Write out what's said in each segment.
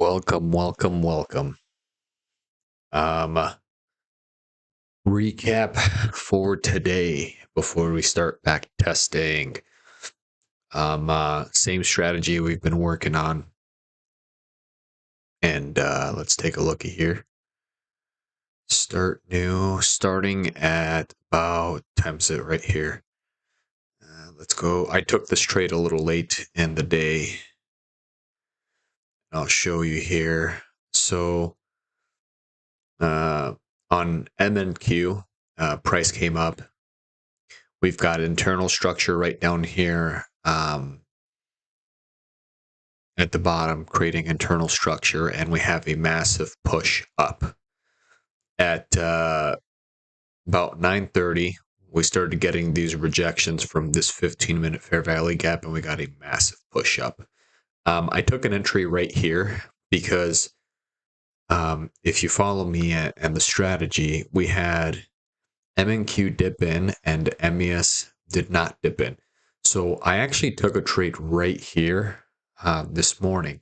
Welcome. Um, Recap for today before we start back testing. Same strategy we've been working on. And let's take a looky here. Start new, starting at about, times it right here. Let's go. I took this trade a little late in the day. I'll show you here. So on MNQ, price came up. We've got internal structure right down here at the bottom, creating internal structure, and we have a massive push up. At about 9:30, we started getting these rejections from this 15-minute fair value gap, and we got a massive push up. I took an entry right here because if you follow me and the strategy, we had MNQ dip in and MES did not dip in. So I actually took a trade right here this morning,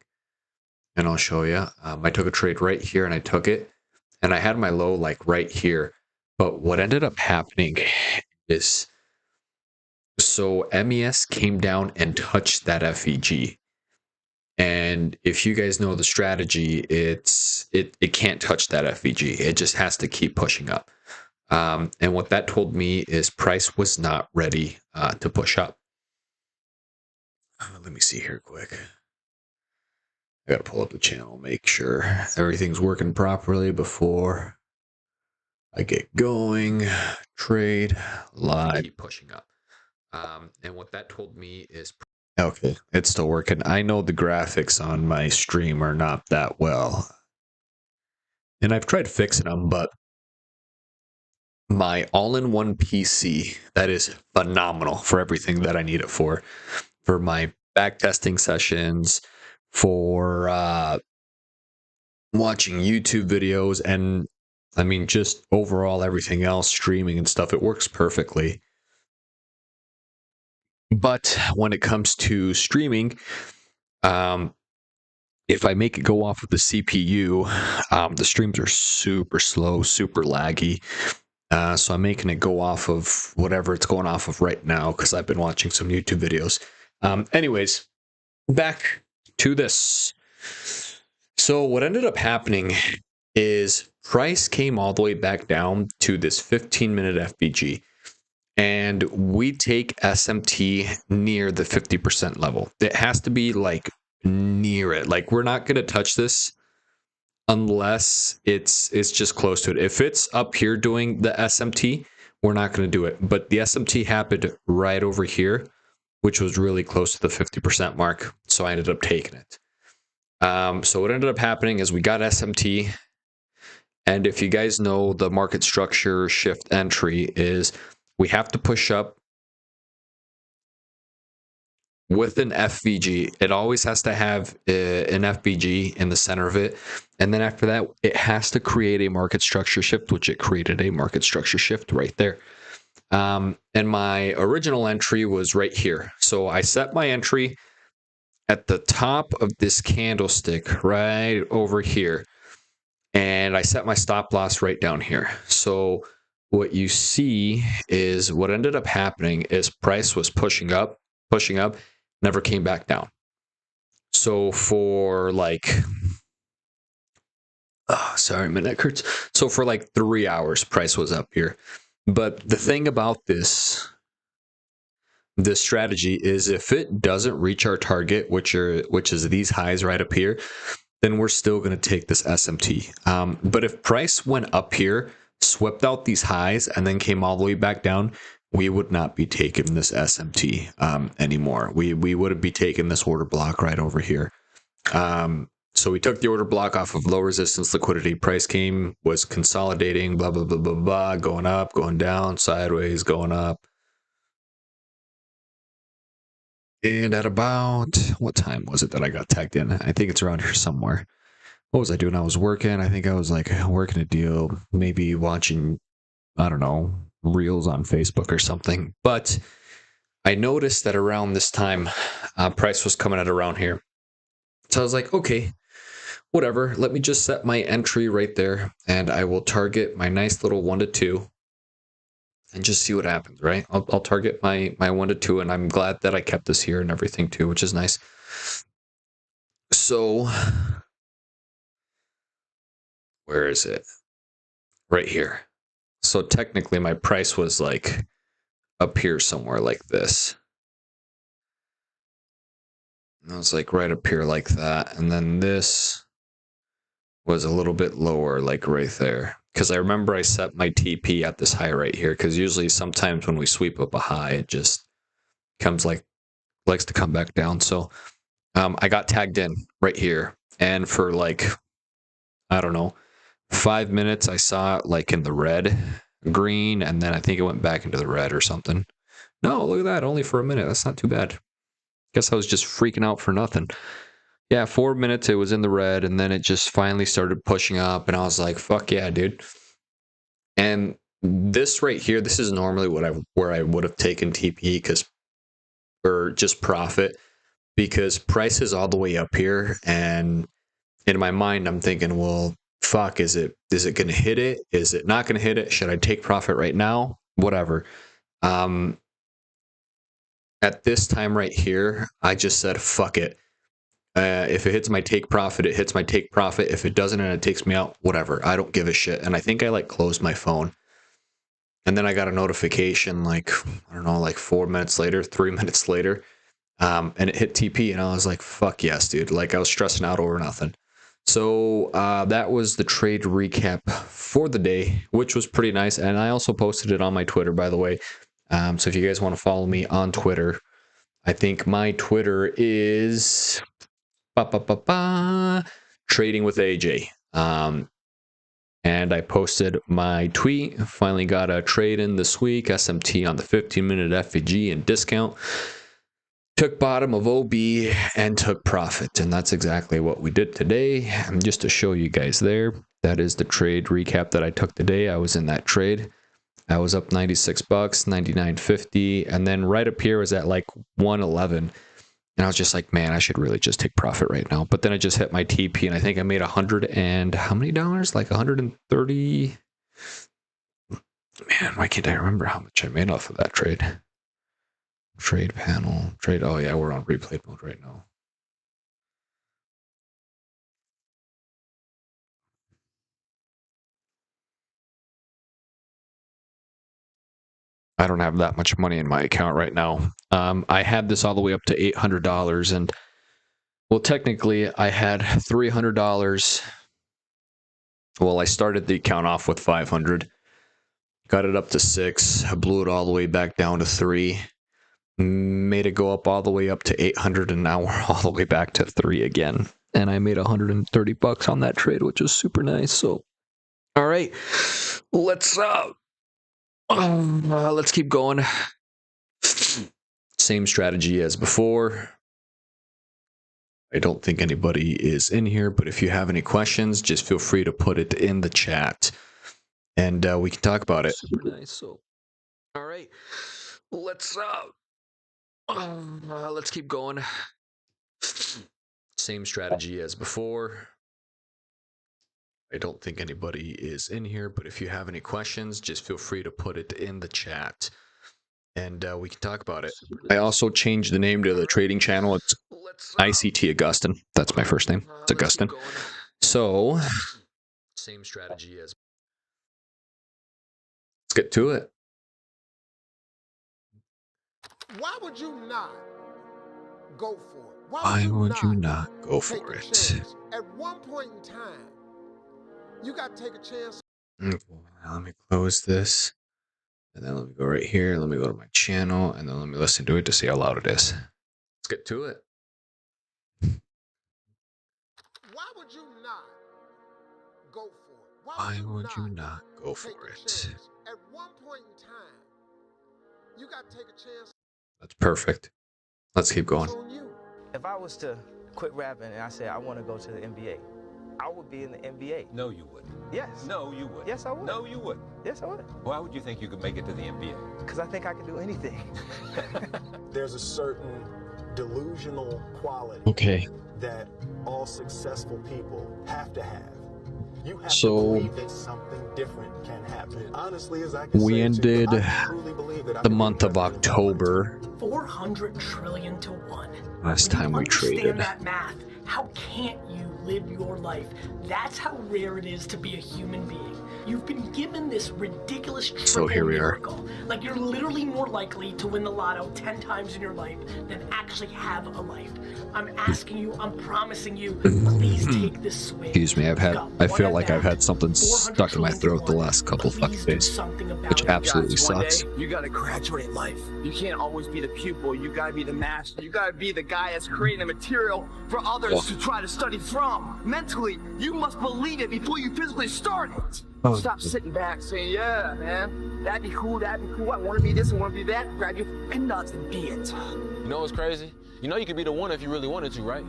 and I'll show you. I took a trade right here and I took it, and I had my low like right here. But what ended up happening is, so MES came down and touched that FEG. And if you guys know the strategy, it can't touch that FEG. It just has to keep pushing up. And what that told me is price was not ready to push up. Let me see here quick. I gotta pull up the channel, make sure everything's working properly before I get going. Trade live, keep pushing up. And what that told me is, okay, it's still working. I know the graphics on my stream are not that well, and I've tried fixing them, but my all-in-one PC, that is phenomenal for everything that I need it for my backtesting sessions, for watching YouTube videos, and I mean, just overall everything else, streaming and stuff, it works perfectly. But when it comes to streaming, if I make it go off of the CPU, the streams are super slow, super laggy. So I'm making it go off of whatever it's going off of right now because I've been watching some YouTube videos. Anyways, back to this. So what ended up happening is price came all the way back down to this 15-minute FBG. And we take SMT near the 50% level. It has to be like near it. Like, we're not going to touch this unless it's just close to it. If it's up here doing the SMT, we're not going to do it. But the SMT happened right over here, which was really close to the 50% mark. So I ended up taking it. So what ended up happening is we got SMT. And if you guys know the market structure shift entry is, we have to push up with an FVG. It always has to have an FVG in the center of it. And then after that, it has to create a market structure shift, which it created a market structure shift right there. And my original entry was right here. So I set my entry at the top of this candlestick right over here. And I set my stop loss right down here. So what you see is what ended up happening is price was pushing up, never came back down. So for like, sorry, my neck hurts. So for like 3 hours, price was up here. But the thing about this strategy is, if it doesn't reach our target, which is these highs right up here, then we're still going to take this SMT. But if price went up here, swept out these highs, and then came all the way back down, we would not be taking this SMT anymore. We would be taking this order block right over here. So we took the order block off of low resistance liquidity. Price was consolidating, blah, blah, blah, blah, blah, going up, going down, sideways, going up. And at about, what time was it that I got tagged in? I think it's around here somewhere. What was I doing? I was working. I think I was like working a deal, maybe watching, I don't know, reels on Facebook or something. But I noticed that around this time, price was coming at around here. So I was like, okay, whatever. Let me just set my entry right there, and I will target my nice little 1 to 2 and just see what happens, right? I'll target my 1 to 2, and I'm glad that I kept this here and everything too, which is nice. So where is it? Right here. So technically my price was like up here somewhere like this. And it was like right up here like that. And then this was a little bit lower, like right there. Because I remember I set my TP at this high right here. Because usually sometimes when we sweep up a high, it just comes like, likes to come back down. So I got tagged in right here. And for like, I don't know, 5 minutes, I saw it like in the red, green, and then I think it went back into the red or something. No, look at that. Only for a minute. That's not too bad. Guess I was just freaking out for nothing. Yeah, 4 minutes it was in the red, and then it just finally started pushing up, and I was like, fuck yeah, dude. And this right here, this is normally where I would have taken TP or just profit, because price is all the way up here, and in my mind I'm thinking, well, fuck, is it going to hit it? Is it not going to hit it? Should I take profit right now? Whatever. At this time right here, I just said, fuck it. If it hits my take profit, it hits my take profit. If it doesn't and it takes me out, whatever. I don't give a shit. And I think I like closed my phone. And then I got a notification like, I don't know, like 4 minutes later, 3 minutes later. And it hit TP, and I was like, fuck yes, dude. Like I was stressing out over nothing. So that was the trade recap for the day, which was pretty nice. And I also posted it on my Twitter, by the way. So if you guys want to follow me on Twitter, I think my Twitter is Trading with AJ. And I posted my tweet. Finally got a trade in this week. SMT on the 15-minute FVG and discount. Took bottom of OB and took profit. And that's exactly what we did today. And just to show you guys there, that is the trade recap that I took today. I was in that trade. I was up 96 bucks, 99.50, and then right up here was at like 111. And I was just like, man, I should really just take profit right now. But then I just hit my TP, and I think I made 100 and how many dollars? Like 130. Man, why can't I remember how much I made off of that trade? Trade panel, trade. Oh yeah, we're on replay mode right now. I don't have that much money in my account right now. I had this all the way up to $800, and well, technically I had $300. Well, I started the account off with 500, got it up to 6, I blew it all the way back down to 3, made it go up all the way up to 800, and now we're all the way back to 3 again. And I made 130 bucks on that trade, which is super nice. So, all right, let's keep going. Same strategy as before. I don't think anybody is in here, but if you have any questions, just feel free to put it in the chat, and we can talk about it. Super nice. So, all right, let's keep going. Same strategy as before. I don't think anybody is in here, but if you have any questions, just feel free to put it in the chat, and we can talk about it. I also changed the name to the trading channel. It's ICT Augustin. That's my first name. It's Augustin. So, same strategy as. Let's get to it. Why would you not go for it? Why would you not go for it? At one point in time, you got to take a chance. Okay, now let me close this. And then let me go right here. Let me go to my channel, and then let me listen to it to see how loud it is. Let's get to it. Why would you not go for it? Why would you not go for it? At one point in time, you got to take a chance. That's perfect. Let's keep going. If I was to quit rapping and I said I want to go to the NBA, I would be in the NBA. No, you wouldn't. Yes. No, you wouldn't. Yes, I would. No, you wouldn't. Yes, I would. Why would you think you could make it to the NBA? Because I think I can do anything. There's a certain delusional quality. Okay. that all successful people have to have. You have So, to believe that something different can happen. Honestly, as I can we say ended to you, I truly believe that I the can be month of president of my October. 400 trillion to 1. Last When time you we traded. understand that math, how can't you live your life? That's how rare it is to be a human being. You've been given this ridiculous triple So here we are. miracle. Like, you're literally more likely to win the lotto 10 times in your life than actually have a life. I'm asking you, I'm promising you, please take this swing. Excuse me, I feel like I've had something stuck in my throat the last couple fucking days, which absolutely sucks. You gotta graduate life. You can't always be the pupil. You gotta be the master. You gotta be the guy that's creating the material for others to try to study from. Mentally, you must believe it before you physically start it. Stop sitting back saying, yeah, man, that'd be cool, I want to be this, I want to be that. Grab your fucking nuts and be it. You know what's crazy? You know you could be the one if you really wanted to, right?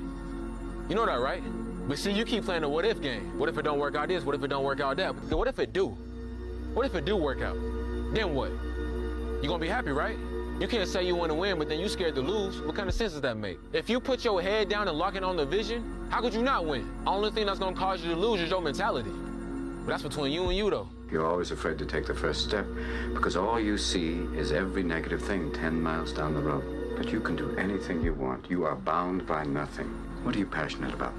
You know that, right? But see, you keep playing the what if game. What if it don't work out this? What if it don't work out that? But what if it do? What if it do work out? Then what? You gonna be happy, right? You can't say you want to win, but then you scared to lose. What kind of sense does that make? If you put your head down and lock in on the vision, how could you not win? Only thing that's gonna cause you to lose is your mentality. But that's between you and you, though. You're always afraid to take the first step because all you see is every negative thing 10 miles down the road. But you can do anything you want. You are bound by nothing. What are you passionate about?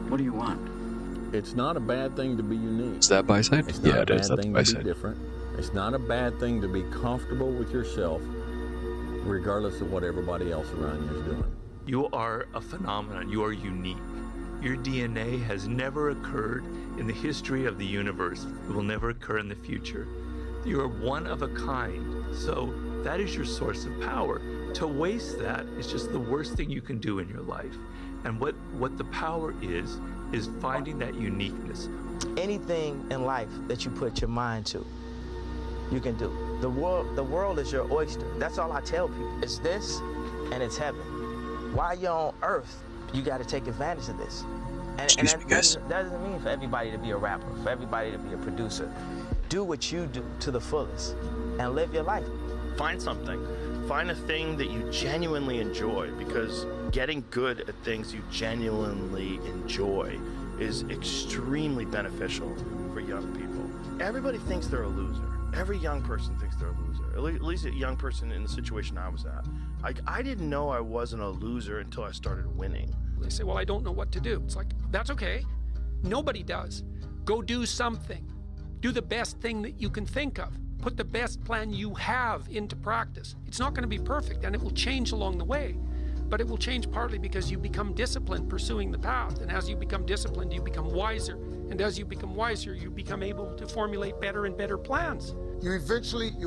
What do you want? It's not a bad thing to be unique. Is that buy side? It's Yeah, not it a is. bad That's thing buy to be side. different. It's not a bad thing to be comfortable with yourself, regardless of what everybody else around you is doing. You are a phenomenon. You are unique. Your DNA has never occurred in the history of the universe. It will never occur in the future. You are one of a kind. So that is your source of power. To waste that is just the worst thing you can do in your life. And what the power is finding that uniqueness. Anything in life that you put your mind to, you can do. The world is your oyster. That's all I tell people. It's this and it's heaven. While you're on earth, you got to take advantage of this. And that doesn't mean for everybody to be a rapper, for everybody to be a producer. Do what you do to the fullest and live your life. Find something. Find a thing that you genuinely enjoy, because getting good at things you genuinely enjoy is extremely beneficial for young people. Everybody thinks they're a loser. Every young person thinks they're a loser. At least a young person in the situation I was at. I didn't know I wasn't a loser until I started winning. They say, well, I don't know what to do. It's like, that's okay. Nobody does. Go do something. Do the best thing that you can think of. Put the best plan you have into practice. It's not going to be perfect, and it will change along the way. But it will change partly because you become disciplined pursuing the path. And as you become disciplined, you become wiser. And as you become wiser, you become able to formulate better and better plans. You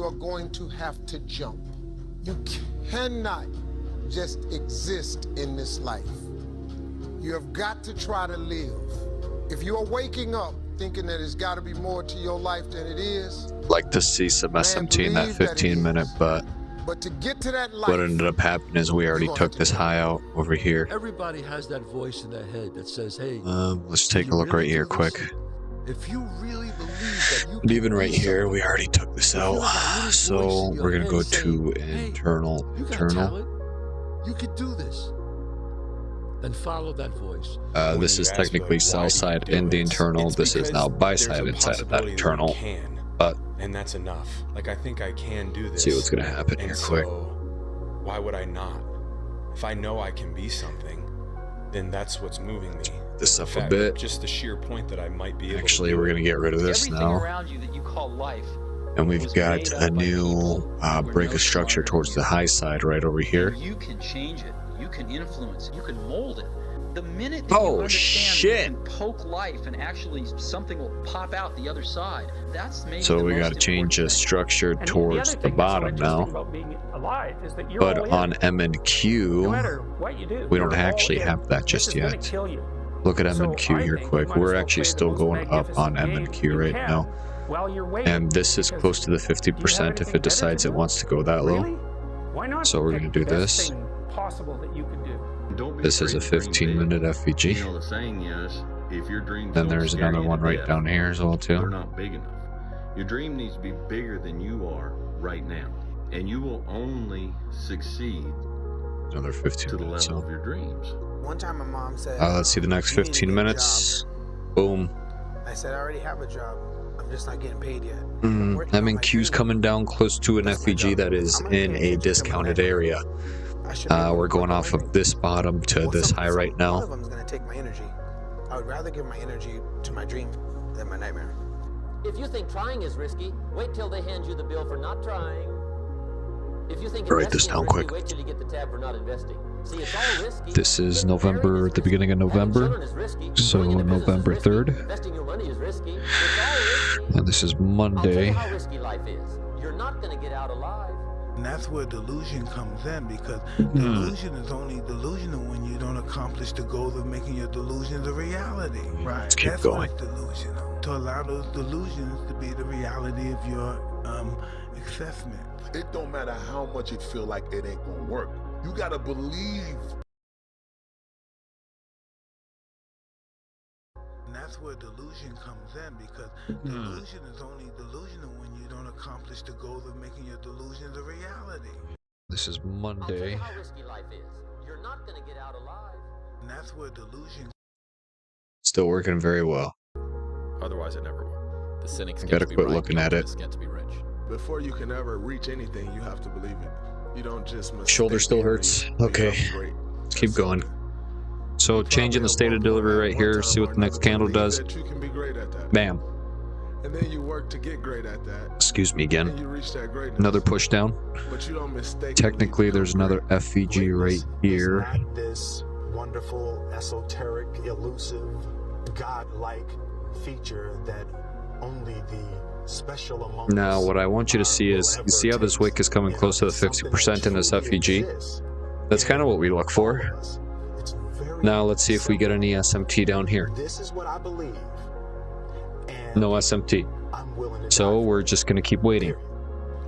are going to have to jump. You cannot just exist in this life. You have got to try to live. If you are waking up thinking that there's got to be more to your life than it is, like to see some SMT in that 15-minute, but to get to that life, what ended up happening is we already took this high out over here. Everybody has that voice in their head that says, hey, let's take a look right here quick. If you really believe that you And even right here, we already took this out. So we're going to go to internal. You could do this. Then follow that voice. This is technically sell side in the internal. This is now buy side inside of that internal. But and that's enough. Like, I think I can do this. See what's going to happen here quick. Why would I not? If I know I can be something, then that's what's moving me. This up a bit. Just the sheer point that I might be able Actually, we're going to get rid of this now. Around you that you call life, and we've got a new break of structure towards the high side right over here. You can change it. You can influence it. You can mold it. The minute that you understand that you can poke life and actually something will pop out the other side, that's maybe so we got to change the structure towards the bottom now. But on M and Q, we don't actually have that just yet. Look at M and Q here quick. We're actually still going up on M and Q right now. And this is close to the 50% if it decides it wants to go that low. So we're going to do this. This is a 15-minute FVG. You know, the saying is, if your dreams then there's another one right down here as well too. They're not big enough. Your dream needs to be bigger than you are right now, and you will only succeed Another 15 to the minutes. level of your dreams. One time my mom said, Let's see the next "You need to 15 get a minutes. Boom. job." I said, I already have a job. I'm just not getting paid yet. M&Q's coming down close to an FVG that is in a discounted area. We're going off of this bottom to this high right One now. of them is going to take my energy. I would rather give my energy to my dream than my nightmare. If you think trying is risky, wait till they hand you the bill for not trying. If you think Write this investing down is risky, quick. wait till you get the tab for not investing. See, it's all risky. This is November, the beginning of November. So November 3rd. Investing your money is risky. It's all risky. And this is I'll tell you Monday. how risky life is. You're not going to get out alive. And that's where delusion comes in, because delusion is only delusional when you don't accomplish the goal of making your delusions a reality. Right. Let's keep That's going. when it's delusional. To allow those delusions to be the reality of your assessment. It don't matter how much it feel like it ain't gonna work. You gotta believe. And that's where delusion comes in, because delusion is only delusional when you don't accomplish the goal of making your delusions a reality. This is I'll tell you Monday. how risky life is. You're not going to get out alive. And that's where delusion. Still working very well. Otherwise, it never will. The cynics I get gotta to be quit right, looking at it. optimists get to be rich. Before you can ever reach anything, you have to believe it. You don't just Shoulder still hurts. Okay. Let's keep going. So changing the state of delivery right here. See what the next candle does. You can be great at that. Bam. And then you work to get great at that. Excuse me again. And you reach that greatness. Another push down. But you don't mistake. Technically, there's another FVG right here. Not this wonderful, esoteric, elusive, godlike feature that only the special among Now, what I want you to see is, you see how this wick is coming close to the 50% in this FVG? That's kind of what we look for. Now, let's see if we get any SMT down here. This is what I believe. No SMT. So we're just going to keep waiting.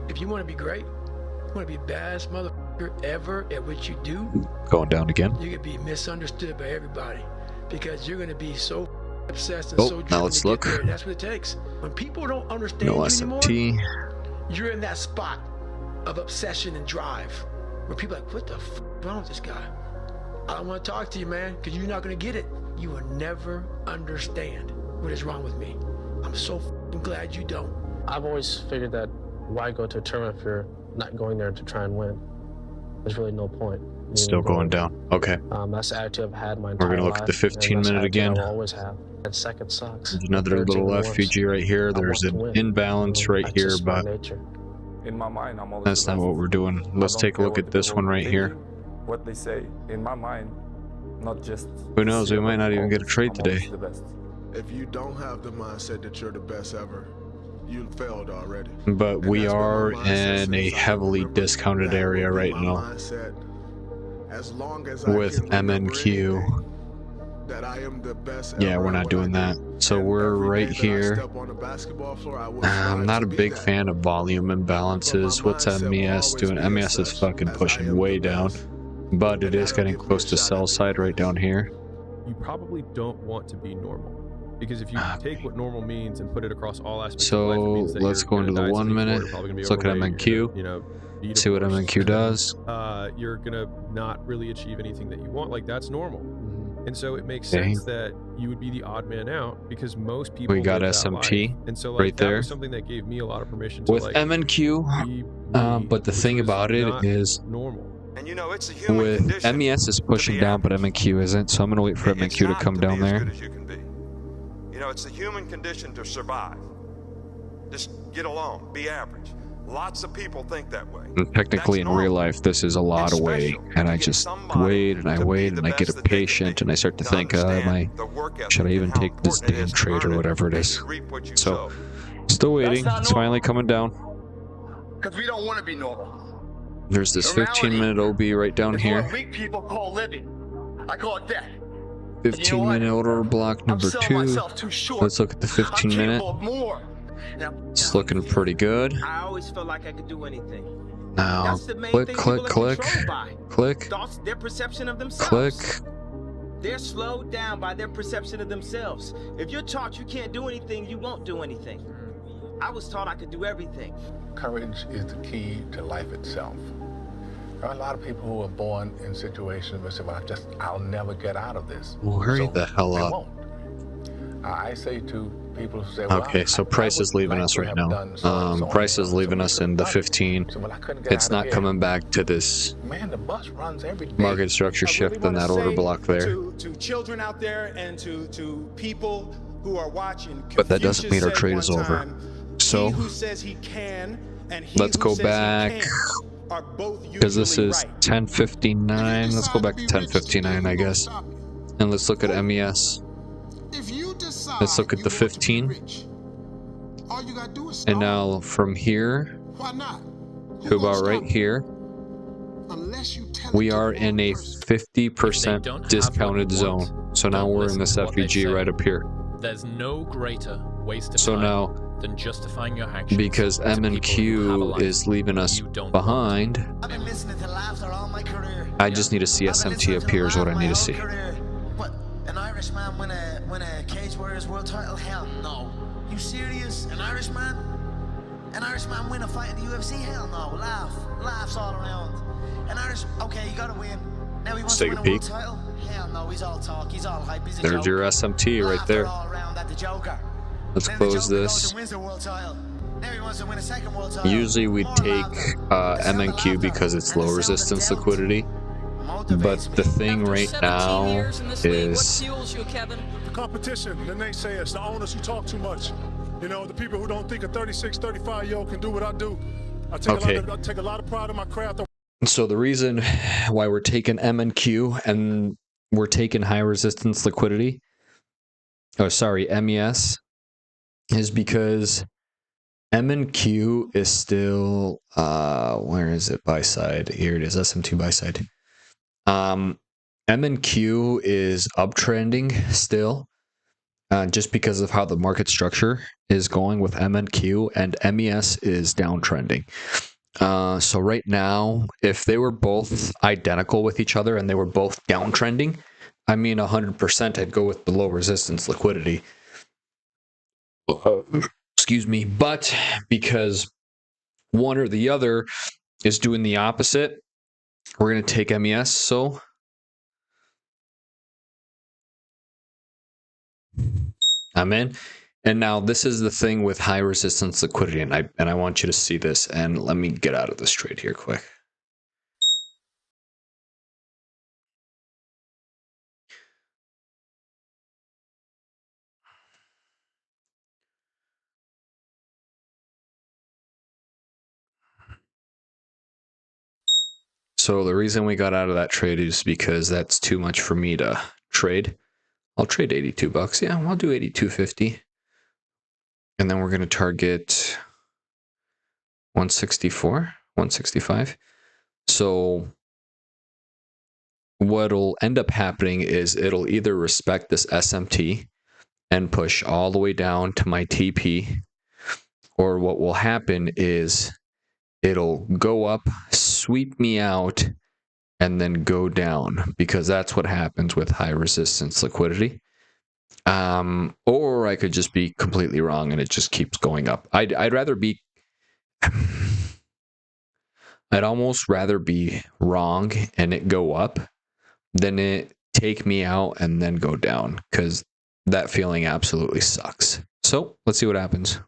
If you want to be great, you want to be the baddest motherfucker ever at what you do, Going down again. you could be misunderstood by everybody because you're going to be so obsessed and Oh, so now driven let's to get look. there. That's what it takes. When people don't understand No you anymore, SMT. you're in that spot of obsession and drive where people are like, what the f wrong with this guy? I don't want to talk to you, man, because you're not going to get it. You will never understand what is wrong with me. I'm so glad you don't. I've always figured that why go to a tournament if you're not going there to try and win? There's really no point. Still going down. Okay. That's the attitude I've had my We're entire going to look at the life, and 15 that's the minute attitude again. I'll always have. And second sucks. There's another Third little even worse. FVG right here. There's want an to win. imbalance right That's here, just my but nature. In my mind, I'm always that's not what we're doing. Let's take a look at this one right here. what they say. In my mind, not just. Who knows? We might not even get a trade today. The best. If you don't have the mindset that you're the best ever, you failed already. But we are in a heavily discounted area right now As long as I with can remember MNQ. that I am the best Yeah, ever we're at not what doing I that. do. So we're right Every day that I here. step on the basketball floor, I will I'm strive not to a be big that. fan of volume imbalances. What's MES doing? MES is fucking pushing way down, but it is getting close to sell side right down here. You probably don't want to be normal. Because if you take what normal means and put it across all aspects So of life, it means that let's you're go gonna into the die 1 before, minute. you're probably gonna be Let's look at overweight, you're MNQ. gonna, be See what divorced. MNQ does. You're gonna not really achieve anything that you want. Like, that's normal. And so it makes Okay. sense that you would be the odd man out because most people We got live that SMT life. And so, like, right that there. was something that gave me a lot of permission to, With like, MNQ, but the thing about it not is, normal. And you know, it's a human with condition MES is pushing down, but MNQ isn't. So I'm gonna wait for MNQ to come down there. as you can be. You know, it's the human condition to survive. Just get along, be average. Lots of people think that way. And technically, in real life, this is a lot of wait, and I just wait and I wait and I get impatient and I start to think, should I even take this damn trade or whatever it is? So, still waiting. It's finally coming down. Because we don't want to be normal. There's this 15-minute OB right down It's here. what weak people call living. I call it death. 15-minute order block number 2. Let's look at the 15-minute. It's looking pretty good. I always felt like I could do anything. Now, That's the main click, thing click, people are click, controlled by. click, Thoughts, their perception of themselves. click. They're slowed down by their perception of themselves. If you're taught you can't do anything, you won't do anything. I was taught I could do everything. Courage is the key to life itself. There are a lot of people who are born in situations where say, well, I'll never get out of this. Hurry the hell they up. won't. I say to people who say, Okay, so Price is leaving us right now. Price is leaving us in the 15. It's not coming back to this market structure shift in that order block there. To children out there and to people who are watching, but that doesn't mean our trade is over. So who says he can and he let's go back, because this is 1059. Let's go back to 1059, I guess, and let's look at MES. Let's look at the 15. And now from here to about right here, we are in a 50% discounted zone. So now we're in this FEG right up here. There's no greater waste of so time now, than justifying your actions. Because M and Q is leaving us behind, I just need to see SMT appear is what I need to see. But an Irishman win a Cage Warriors world title? Hell no. You serious? An Irishman? An Irishman win a fight in the UFC? Hell no. Laughs all around. An Irish, okay, you gotta win. Now he wants to win a world title? Hell no, he's all talk, he's all hype, he's a There's your SMT right there. Let's close this. Usually we take MNQ because it's low resistance liquidity, but the thing right now is the competition, the naysayers, the owners who talk too much. You know, the people who don't think a 36, 35-year-old can do what I do. I take a lot of pride in my craft. So the reason why we're taking MNQ and we're taking high resistance liquidity, MES, is because MNQ is still, where is it? Buy side. Here it is, SMT buy side. MNQ is uptrending still, just because of how the market structure is going with MNQ, and MES is downtrending. So right now, if they were both identical with each other and they were both downtrending, I mean 100% I'd go with the low resistance liquidity. Excuse me. But because one or the other is doing the opposite, we're going to take MES. So I'm in. And now this is the thing with high resistance liquidity, and I want you to see this. And let me get out of this trade here quick. So the reason we got out of that trade is because that's too much for me to trade. I'll trade $82. Yeah, I'll do $82.50. And then we're going to target 164, 165. So what'll end up happening is it'll either respect this SMT and push all the way down to my TP, or what will happen is it'll go up, sweep me out, and then go down, because that's what happens with high resistance liquidity. Or I could just be completely wrong and it just keeps going up. I'd rather be, I'd almost rather be wrong and it go up than it take me out and then go down, because that feeling absolutely sucks. So let's see what happens.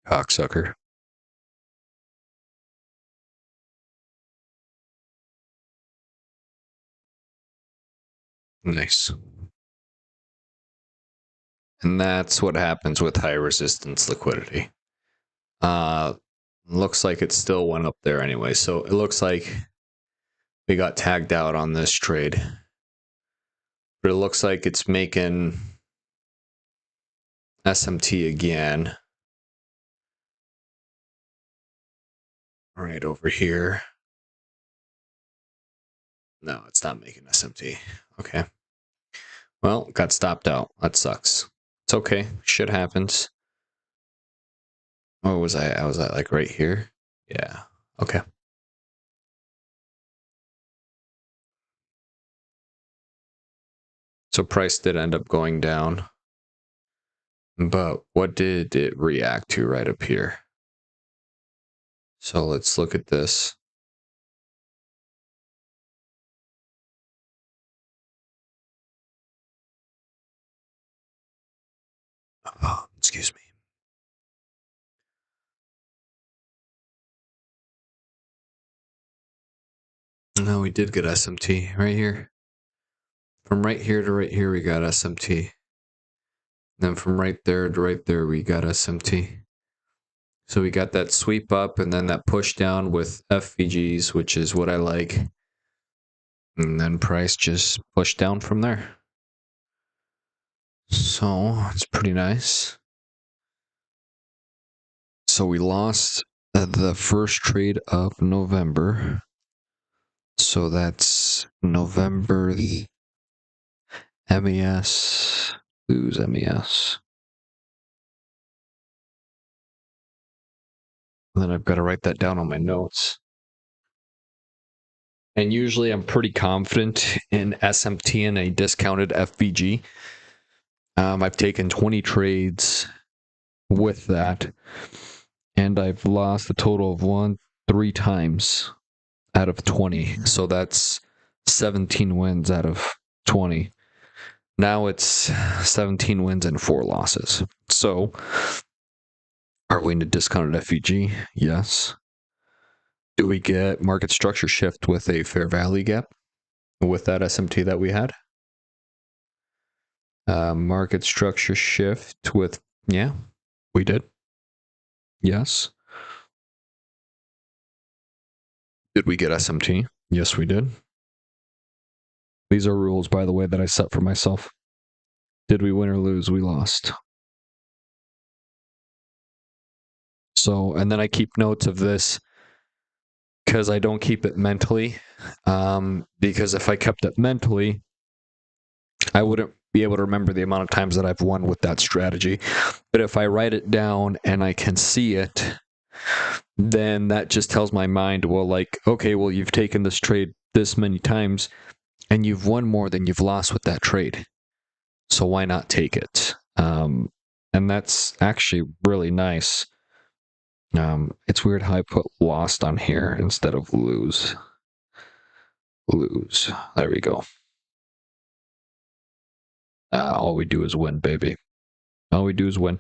Cocksucker. Nice. And that's what happens with high resistance liquidity. Looks like it still went up there anyway. So it looks like we got tagged out on this trade. But it looks like it's making SMT again. Right over here. No, it's not making SMT. Okay. Well, got stopped out. That sucks. It's okay. Shit happens. Oh, was I was at like right here? Yeah. Okay. So price did end up going down. But what did it react to right up here? So let's look at this. Oh, excuse me. No, we did get SMT right here. From right here to right here, we got SMT. Then from right there to right there, we got SMT. So we got that sweep up and then that push down with FVGs, which is what I like. And then price just pushed down from there. So it's pretty nice. So we lost the first trade of November. So that's November MES, lose MES. And then I've got to write that down on my notes. And usually I'm pretty confident in SMT and a discounted FVG. I've taken 20 trades with that. And I've lost a total of 3 times out of 20. So that's 17 wins out of 20. Now it's 17 wins and 4 losses. So are we in a discounted FVG? Yes. Do we get market structure shift with a fair value gap with that SMT that we had? Market structure shift with, yeah, we did. Yes. Did we get SMT? Yes, we did. These are rules, by the way, that I set for myself. Did we win or lose? We lost. So, and then I keep notes of this because I don't keep it mentally. Because if I kept it mentally, I wouldn't be able to remember the amount of times that I've won with that strategy. But if I write it down and I can see it, then that just tells my mind, well, like, okay, well, you've taken this trade this many times and you've won more than you've lost with that trade. So why not take it? And that's actually really nice. It's weird how I put lost on here instead of lose. Lose. There we go. All we do is win, baby. All we do is win.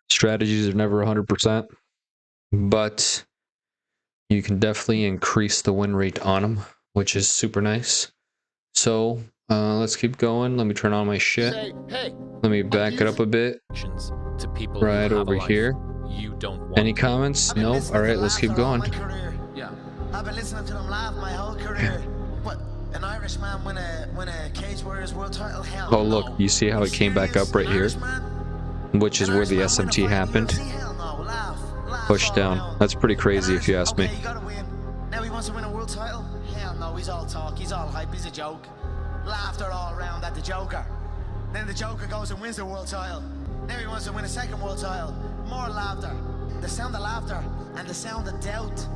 Strategies are never 100%, but you can definitely increase the win rate on them, which is super nice. So let's keep going. Let me turn on my shit. Let me back it up a bit. To people right over here. You don't want. Any comments? No? All right, let's keep going. Yeah. I've been listening to them laugh my whole career. What? An Irishman win a Cage Warriors world title? Hell oh, look, you see how it came back up right here? Which is where the SMT happened. Pushed down. That's pretty crazy if you ask me. You gotta win. Now he wants to win a world title? Hell no, he's all talk, he's all hype, he's a joke. Laughter all around at the Joker. Then the Joker goes and wins the world title. Now he wants to win a second world title. More laughter. The sound of laughter and the sound of doubt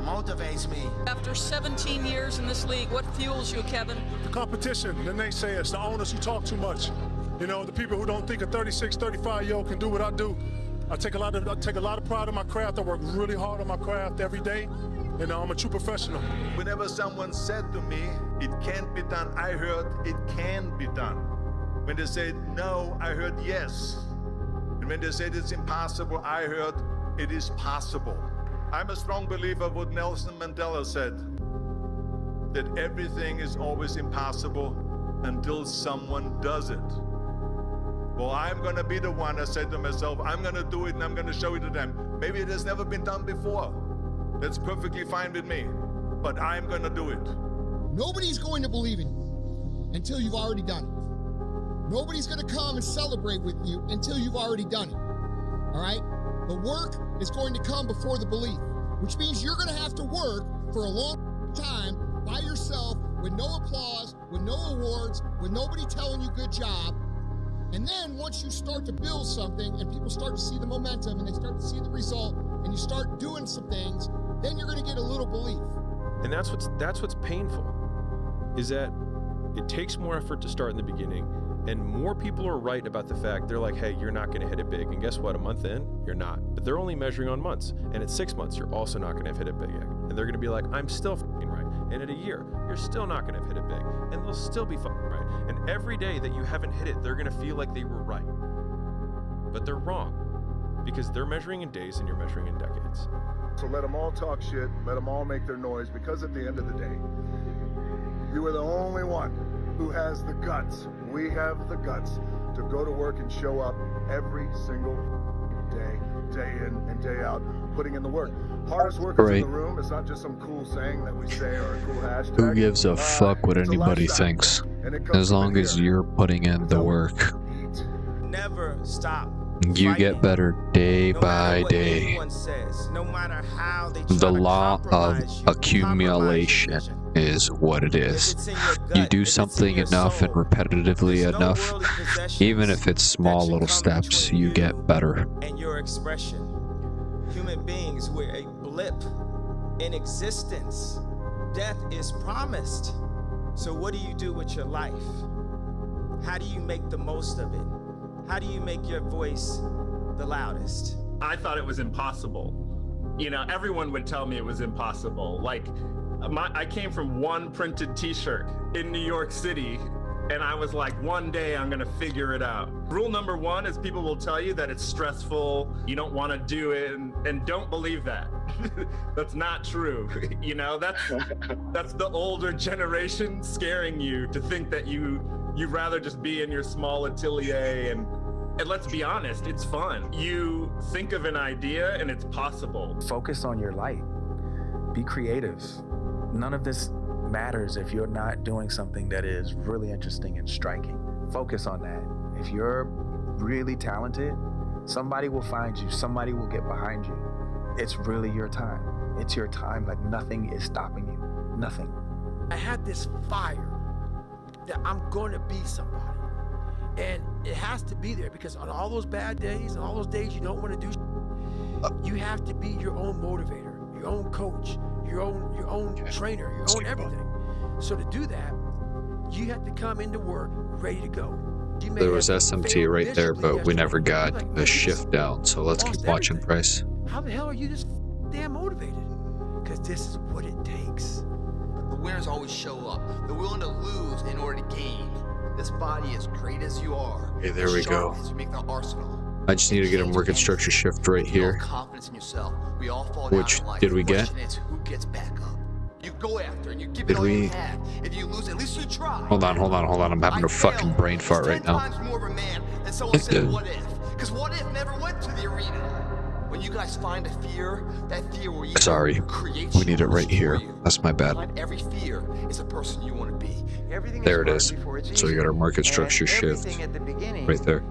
motivates me. After 17 years in this league, what fuels you, Kevin? The competition, the naysayers, the owners who talk too much. You know, the people who don't think a 36, 35-year-old can do what I do. I take a lot of pride in my craft. I work really hard on my craft every day. You know, I'm a true professional. Whenever someone said to me, it can't be done, I heard it can be done. When they said no, I heard yes. And when they said it's impossible, I heard it is possible. I'm a strong believer of what Nelson Mandela said, that everything is always impossible until someone does it. Well, I'm going to be the one, I said to myself, I'm going to do it and I'm going to show it to them. Maybe it has never been done before. That's perfectly fine with me, but I'm going to do it. Nobody's going to believe in you until you've already done it. Nobody's going to come and celebrate with you until you've already done it. All right? The work is going to come before the belief, which means you're going to have to work for a long time by yourself with no applause, with no awards, with nobody telling you good job. And then once you start to build something and people start to see the momentum and they start to see the result and you start doing some things, then you're going to get a little belief. And that's what's painful, is that it takes more effort to start in the beginning, and more people are right about the fact, they're like, hey, you're not going to hit it big. And guess what? A month in, you're not. But they're only measuring on months. And at 6 months, you're also not going to have hit it big yet. And they're going to be like, I'm still fucking right. And at a year, you're still not going to have hit it big. And they'll still be fucking right. And every day that you haven't hit it, they're going to feel like they were right. But they're wrong, because they're measuring in days and you're measuring in decades. So let them all talk shit, let them all make their noise, because at the end of the day, you are the only one who has the guts. We have the guts to go to work and show up every single day, day in and day out, putting in the work. Hardest workers in the room. It's not just some cool saying that we say or a cool hashtag. Who gives a fuck what anybody thinks? As long as you're putting in the work. Never stop. You get better day by day. No matter how they The law of accumulation is what it is. You do something enough and repetitively enough, even if it's small little steps, you get better. And your expression. Human beings, we're a blip in existence. Death is promised. So what do you do with your life? How do you make the most of it? How do you make your voice the loudest? I thought it was impossible. You know, everyone would tell me it was impossible. Like, I came from one printed t-shirt in New York City, and I was like, one day I'm gonna figure it out. Rule number one is people will tell you that it's stressful, you don't wanna do it, and don't believe that. That's not true. You know, that's the older generation scaring you to think that you'd rather just be in your small atelier and let's be honest, it's fun. You think of an idea and it's possible. Focus on your light. Be creative. None of this matters if you're not doing something that is really interesting and striking. Focus on that. If you're really talented, somebody will find you, somebody will get behind you. It's really your time. It's your time, like nothing is stopping you. Nothing. I had this fire that I'm going to be somebody. And it has to be there, because on all those bad days and all those days you don't want to do you have to be your own motivator, your own coach, your own trainer, your own everything. So to do that, you have to come into work ready to go. There was SMT right there, but we never got the shift down, so let's keep watching price. How the hell are you this damn motivated? Because this is what it takes. The winners always show up. They're willing to lose in order to gain. This body, as great as you are, Okay, there we go. as you make the arsenal. I just need to get a market structure shift right here. Confidence in yourself. We all fall Which down in life. did we The get? question is, who gets back up? You go after and you give Did it all we? you have. If you lose, at least you try. Hold on. I'm having a fucking brain fart right now. 10 times more of a man than someone said what if. Because what if never went to the arena. When you guys find a fear, that fear will either Sorry, create we need it right here. That's my bad. Behind every fear is a person you want to be. Everything There it is. So we got our market structure shift right there.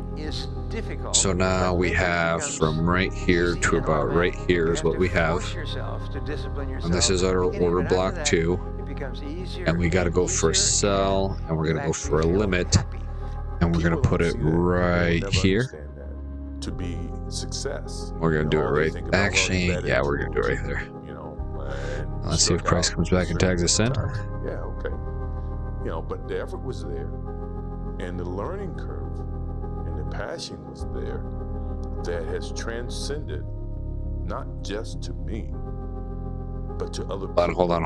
So now we have from right here to about right here is what we have. And this is our order block 2. And we got to go for a sell, and we're going to go for a limit, and we're going to put it right here. To be success. We're going to do it right. Actually, yeah, we're going to do it right there. You know, Let's see if price comes back and tags us in. Yeah, okay. You know, but the effort was there, and the learning curve and the passion was there that has transcended not just to me, but to other people. Hold on.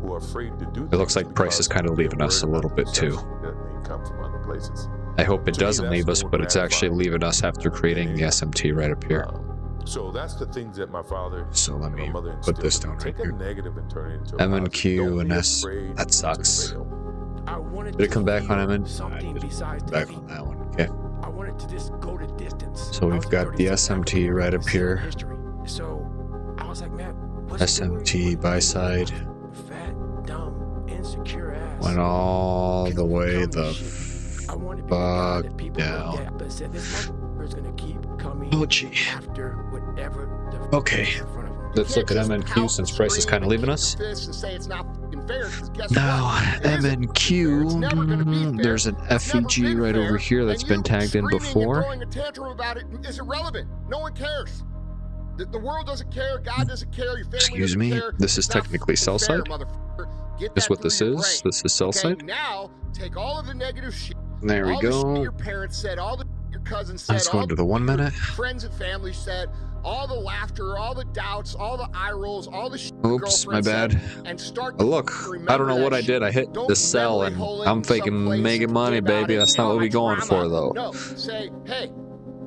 Who are afraid to do. It looks like price is kind of leaving us a little bit too. That may come from other places. I hope it doesn't leave us, but it's actually leaving us after creating the SMT right up here. So that's the things that my father. So let me put this down right here. Negative and turn it into M and Q and S. That sucks. Did it come back on M and? Back on that one. Okay. I wanted to just go to distance. So we've got the SMT right up here. So I was like, man, SMT buy side. Fat, dumb, insecure ass. Went all the way the fuck down. Oh gee. Okay. Let's look at MNQ since price is kind of leaving us. And say it's not fair. cares, 'cause guess Now, what? M and Q, there's an FEG right over here that's been tagged in before. And throwing a tantrum about it is irrelevant. No one cares. The world doesn't care. God doesn't care. Your family Excuse doesn't me, care. this is technically sell side. That's what this is. This is sell Okay, side. now take all of the negative shit. There we all the go. shit your parents said, all the your cousins said, Let's go all into the 1 minute. friends and family said, all the laughter, all the doubts, all the eye rolls, all the shit your Oops, my girlfriend bad. said, and start Oh, look, I don't know what I did. I hit the sell and I'm faking mega money, baby. That's not what we're going for, though. No, say, hey,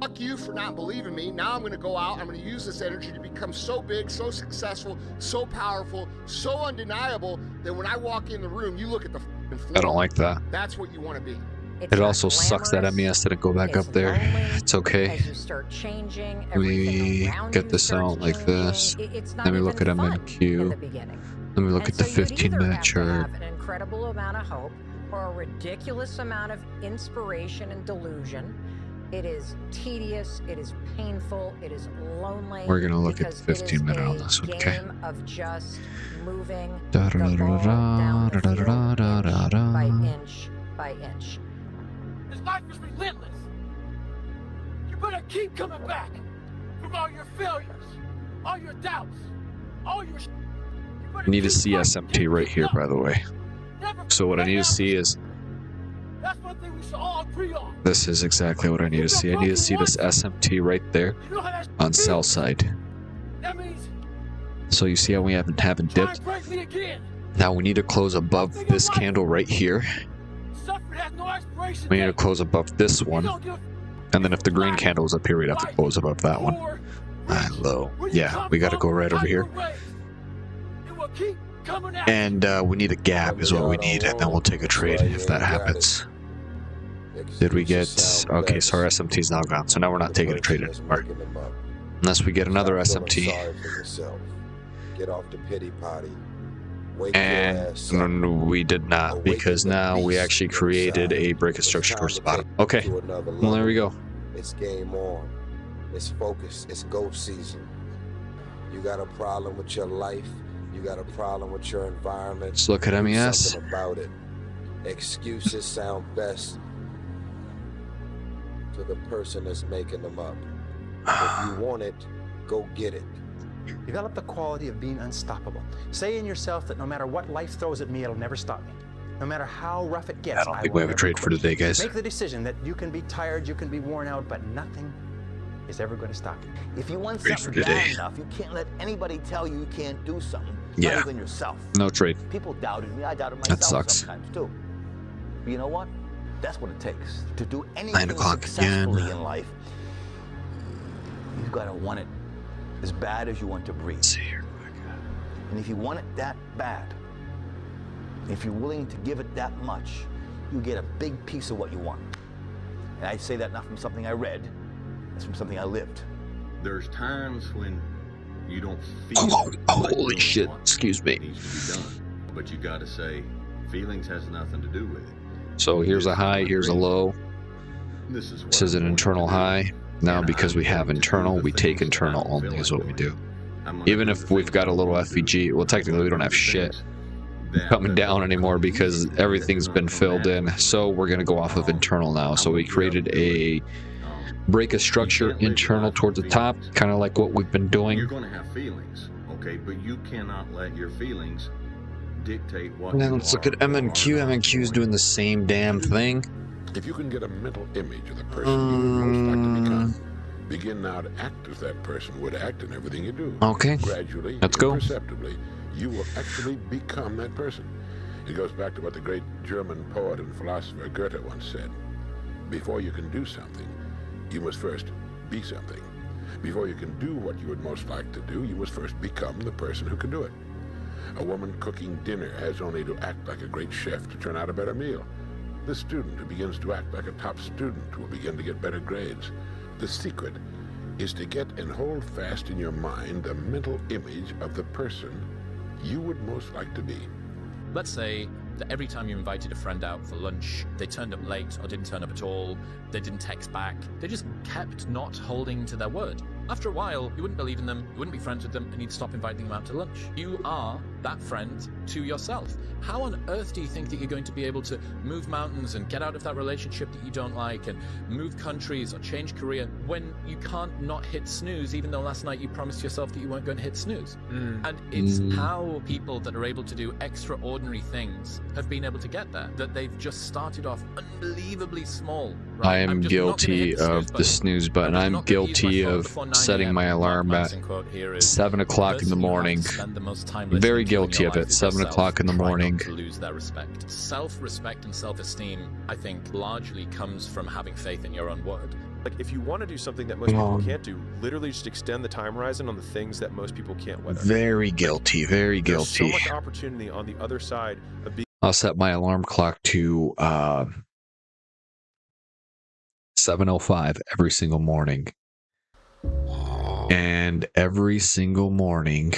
fuck you for not believing me. Now I'm going to go out. I'm going to use this energy to become so big, so successful, so powerful, so undeniable that when I walk in the room, you look at the floor. I don't like that. That's what you want to be. It also sucks that MES didn't go back up there. It's okay. We get this out like this. Then we look at MNQ. Then we look at the 15-minute chart. An incredible amount of hope or a ridiculous amount of inspiration and delusion. It is tedious, it is painful, it is lonely. We're gonna look at the 15-minute on this one, okay? Of just moving the ball down the field by inch by inch. This life is relentless. You better keep coming back from all your failures, all your doubts, all your. I need to see SMT right here, by the way. So what I need to see is. That's one thing we should all agree on. This is exactly what I need to see. I need to see this SMT right there on sell side. That means. So you see how we haven't dipped? Now we need to close above this candle right here. We need to close above this one. And then if the green candle is up here, we'd have to close above that one. Low. Yeah, we got to go right over here. And we need a gap is what we need, and then we'll take a trade if that happens. Did we get... Okay, so our SMT is now gone, so now we're not taking a trade anymore. Unless we get another SMT. Get off the pity potty. And we did not, because now we actually created a break of structure towards the bottom. Okay, well there we go. It's game on. It's focus. It's go season. You got a problem with your life. You got a problem with your environment. Let's look at MES. Something about it. Excuses sound best to the person that's making them up. If you want it, go get it. Develop the quality of being unstoppable. Say in yourself that no matter what life throws at me, it'll never stop me. No matter how rough it gets, I don't think we have a trade for today, guys. Make the decision that you can be tired, you can be worn out, but nothing is ever going to stop you. If you want something bad enough, you can't let anybody tell you you can't do something. Not even yourself. No trade. People doubted me. I doubted myself sometimes too. But you know what? That's what it takes to do anything successfully in life. You've got to want it as bad as you want to breathe. Let's see here. And if you want it that bad, if you're willing to give it that much, you get a big piece of what you want. And I say that not from something I read, it's from something I lived. There's times when you don't feel holy shit, excuse me. Needs to be done, but you got to say feelings has nothing to do with it. So here's a high, here's a low. This is an internal high. Now because we have internal, we take internal only is what we do. Even if we've got a little FEG, well technically we don't have shit coming down anymore because everything's been filled in. So we're going to go off of internal now. So we created a break of structure internal towards the top, kind of like what we've been doing. You're going to have feelings, okay, but you cannot let your feelings dictate what. And then let's look at MNQ. MNQ is doing the same damn thing. If you can get a mental image of the person you would most like to become, begin now to act as that person would act in everything you do. Okay. Gradually, let's go. Imperceptibly, you will actually become that person. It goes back to what the great German poet and philosopher Goethe once said. Before you can do something, you must first be something. Before you can do what you would most like to do, you must first become the person who can do it. A woman cooking dinner has only to act like a great chef to turn out a better meal. The student who begins to act like a top student will begin to get better grades. The secret is to get and hold fast in your mind the mental image of the person you would most like to be. Let's say that every time you invited a friend out for lunch, they turned up late or didn't turn up at all, they didn't text back, they just kept not holding to their word. After a while, you wouldn't believe in them, you wouldn't be friends with them, and you'd stop inviting them out to lunch. You are that friend to yourself. How on earth do you think that you're going to be able to move mountains and get out of that relationship that you don't like and move countries or change career when you can't not hit snooze, even though last night you promised yourself that you weren't going to hit snooze? And it's how people that are able to do extraordinary things have been able to get there, that they've just started off unbelievably small. Right? I am guilty of the snooze button. I'm guilty of setting my alarm at 7 o'clock in the morning. Very guilty of it. 7 o'clock in the morning. To lose their respect. Self-respect and self-esteem, I think, largely comes from having faith in your own word. Like, if you want to do something that most people can't do, literally just extend the time horizon on the things that most people can't weather. Very guilty. Very guilty. There's so much opportunity on the other side of being. I'll set my alarm clock to 7:05 every single morning. And every single morning,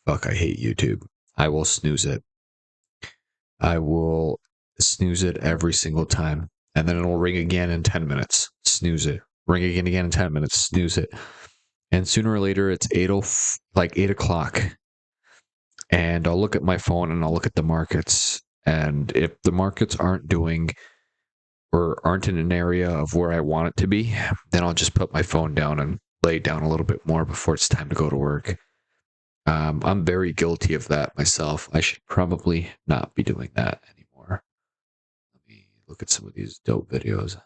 fuck, I hate YouTube. I will snooze it. I will snooze it every single time. And then it'll ring again in 10 minutes. Snooze it. Ring again in 10 minutes. Snooze it. And sooner or later, it's 8 o'clock. And I'll look at my phone and I'll look at the markets. And if the markets aren't doing or aren't in an area of where I want it to be, then I'll just put my phone down and lay down a little bit more before it's time to go to work. I'm very guilty of that myself. I should probably not be doing that anymore. Let me look at some of these dope videos.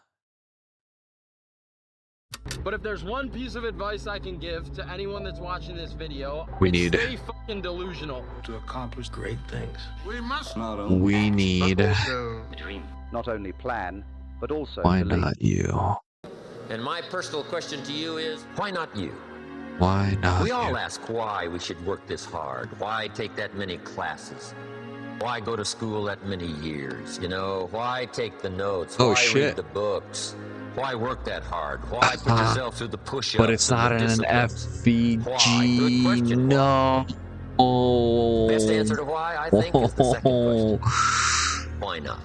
But if there's one piece of advice I can give to anyone that's watching this video, stay fucking delusional to accomplish great things. We need dream. Not only plan, but also why believe. Not you? And my personal question to you is, why not you? Why not We all you? ask why we should work this hard. Why take that many classes? Why go to school that many years? You know, why take the notes? Oh, why shit. read the books? Why work that hard? Why put yourself through the push-ups? But it's not and the an disciplines? Why? Good question. FVG. No. Best answer to why, I think, is the second question. Why not?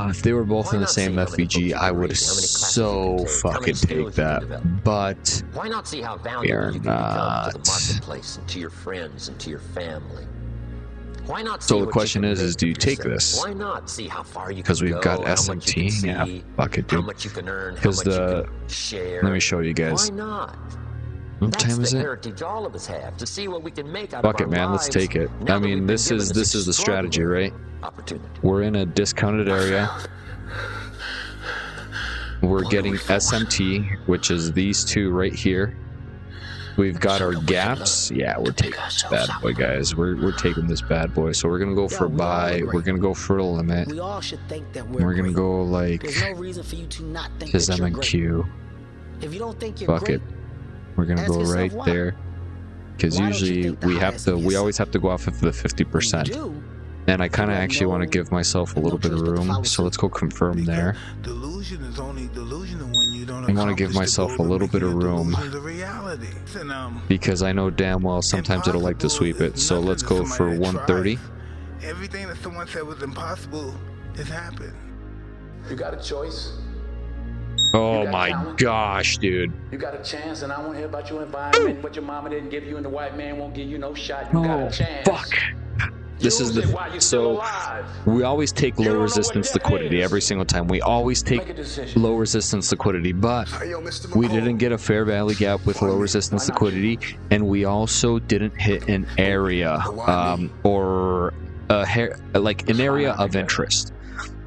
If they were both in the same FVG, I would so fucking take that. But why not see how we valuable are you can become to the not. marketplace and to your friends and to your family? Why not see So the what question you can is make do you of take yourself? this? Why not see how far you Because can we've go, got how much you SMT. can see, Yeah, fuck it, how dude. much you can earn, how Because much you can share. let me show you guys. Why not? What That's time is the it? heritage all of us have, to see what we can make out Fuck of it, our man. Let's lives take it. now I that we've mean, been this given is the strategy, right? opportunity. We're in a discounted area. We're getting SMT, which is these two right here. We've got our gaps. Yeah, we're taking this bad boy, guys. We're taking this bad boy. So we're gonna go for buy. We're gonna go for a limit. We all should think that We're gonna go like There's no reason for you to not think his that you're M and Q. great. If you don't think you're Fuck great, it. We're gonna ask go yourself right why. there. Because usually we always have to go off of the 50%. And I kind of actually want to give myself a little bit of room. So let's go confirm there. Delusion is only delusional when you don't I want to give myself a little bit of room. the reality. And, Because I know damn well sometimes it'll like to sweep it. So let's go for 130. everything that someone said was impossible has happened. You got a choice. Oh got my talent. gosh, dude. You got a chance, and I want to hear about your environment, what your mama didn't give you, and the white man won't give you no shot. You got a chance. Fuck. This is the so we always take low resistance liquidity every single time. We always take low resistance liquidity, but we didn't get a fair value gap with low resistance liquidity, and we also didn't hit an area or like an area of interest.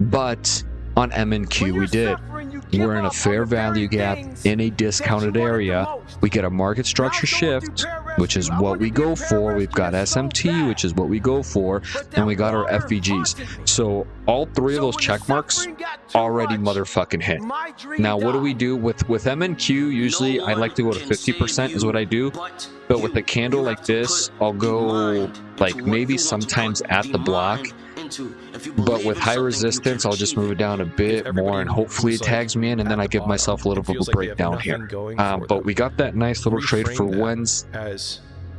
But on M and Q we did. We're in a fair value gap in a discounted area. We get a market structure shift, which is what we go for. We've got SMT, which is what we go for, and we got our FVGs. So all three of those check marks already motherfucking hit. Now what do we do with M and Q? Usually I like to go to 50% is what I do. But with a candle like this, I'll go like maybe sometimes at the block. But with high resistance, I'll just move it down a bit more, and hopefully it tags me in, and then I give myself a little bit of a breakdown here. But we got that nice little trade for Wednesday.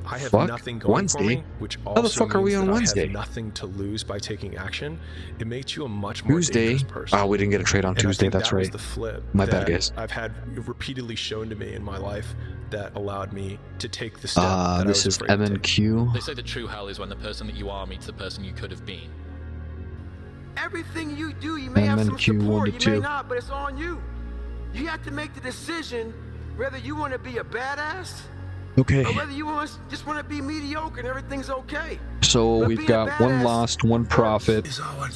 I have fuck? nothing going Wednesday? for me, which also How the fuck are we means on that Wednesday? I have nothing to lose by taking action. It makes you a much more Tuesday. dangerous person. Oh, we didn't get a trade on And I Tuesday. think That's that was right. the flip My bad, that guys. I've had repeatedly shown to me in my life that allowed me to take the step that I This was is afraid to take. MNQ. They say the true hell is when the person that you are meets the person you could have been. Everything you do, you may have some MNQ 1 support, to you 2. may not, but it's on you. You have to make the decision whether you want to be a badass Okay. or whether you just want to be mediocre and everything's okay. So But we've being got a one badass lost, one profit.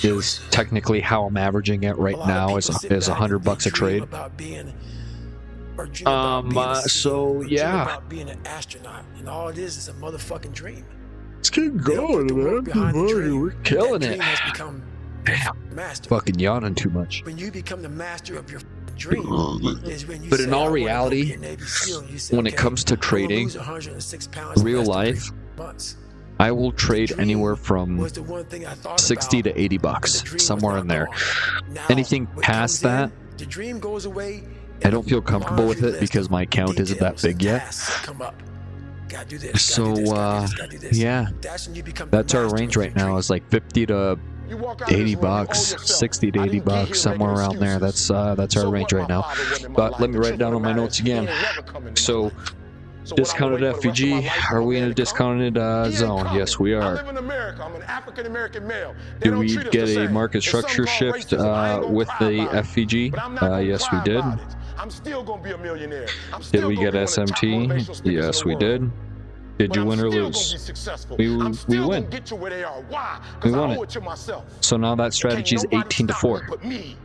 Is technically how I'm averaging it right now is $100 a trade. About being, or dream about being a CEO, So or dream yeah. about being an astronaut, and all it is a motherfucking dream. Let's keep going, man. We're killing That it. dream has become master. Fucking yawning too much. When you become the master of your dream, is when you But say, in I all wanna go reality, be a Navy SEAL, and you say, when it okay, comes to I'm gonna trading, lose 106 pounds in real less than life, 3 months. I will trade anywhere from Was the one thing I thought 60 to $80, somewhere in there. Anything past that, the dream goes away. I don't feel comfortable with it because my account isn't that big yet. Come up. Gotta do this, So, gotta do this. yeah, That's when you become that's our range right now is like 50 to $80, 60 to $80, somewhere around there. That's our range right now. But let me write it down on my notes again. So, discounted FVG, are we in a discounted zone? Yes, we I are. live in America. I'm an African American male. They Did don't we treat us get the a same. market It's something structure called shift racism. I ain't gonna with cry the about it. FVG? But I'm not gonna Yes, cry we did. about it. I'm still gonna be a millionaire. I'm Did still we gonna get be one of the top SMT? motivational speakers Yes, in we the did. world. Did But you I'm win or still lose? gonna be successful. We I'm still win. gonna get you where they are. Why? We Because I won owe it. it to myself. So now that strategy is Can't nobody 18 to stop 4. me but me.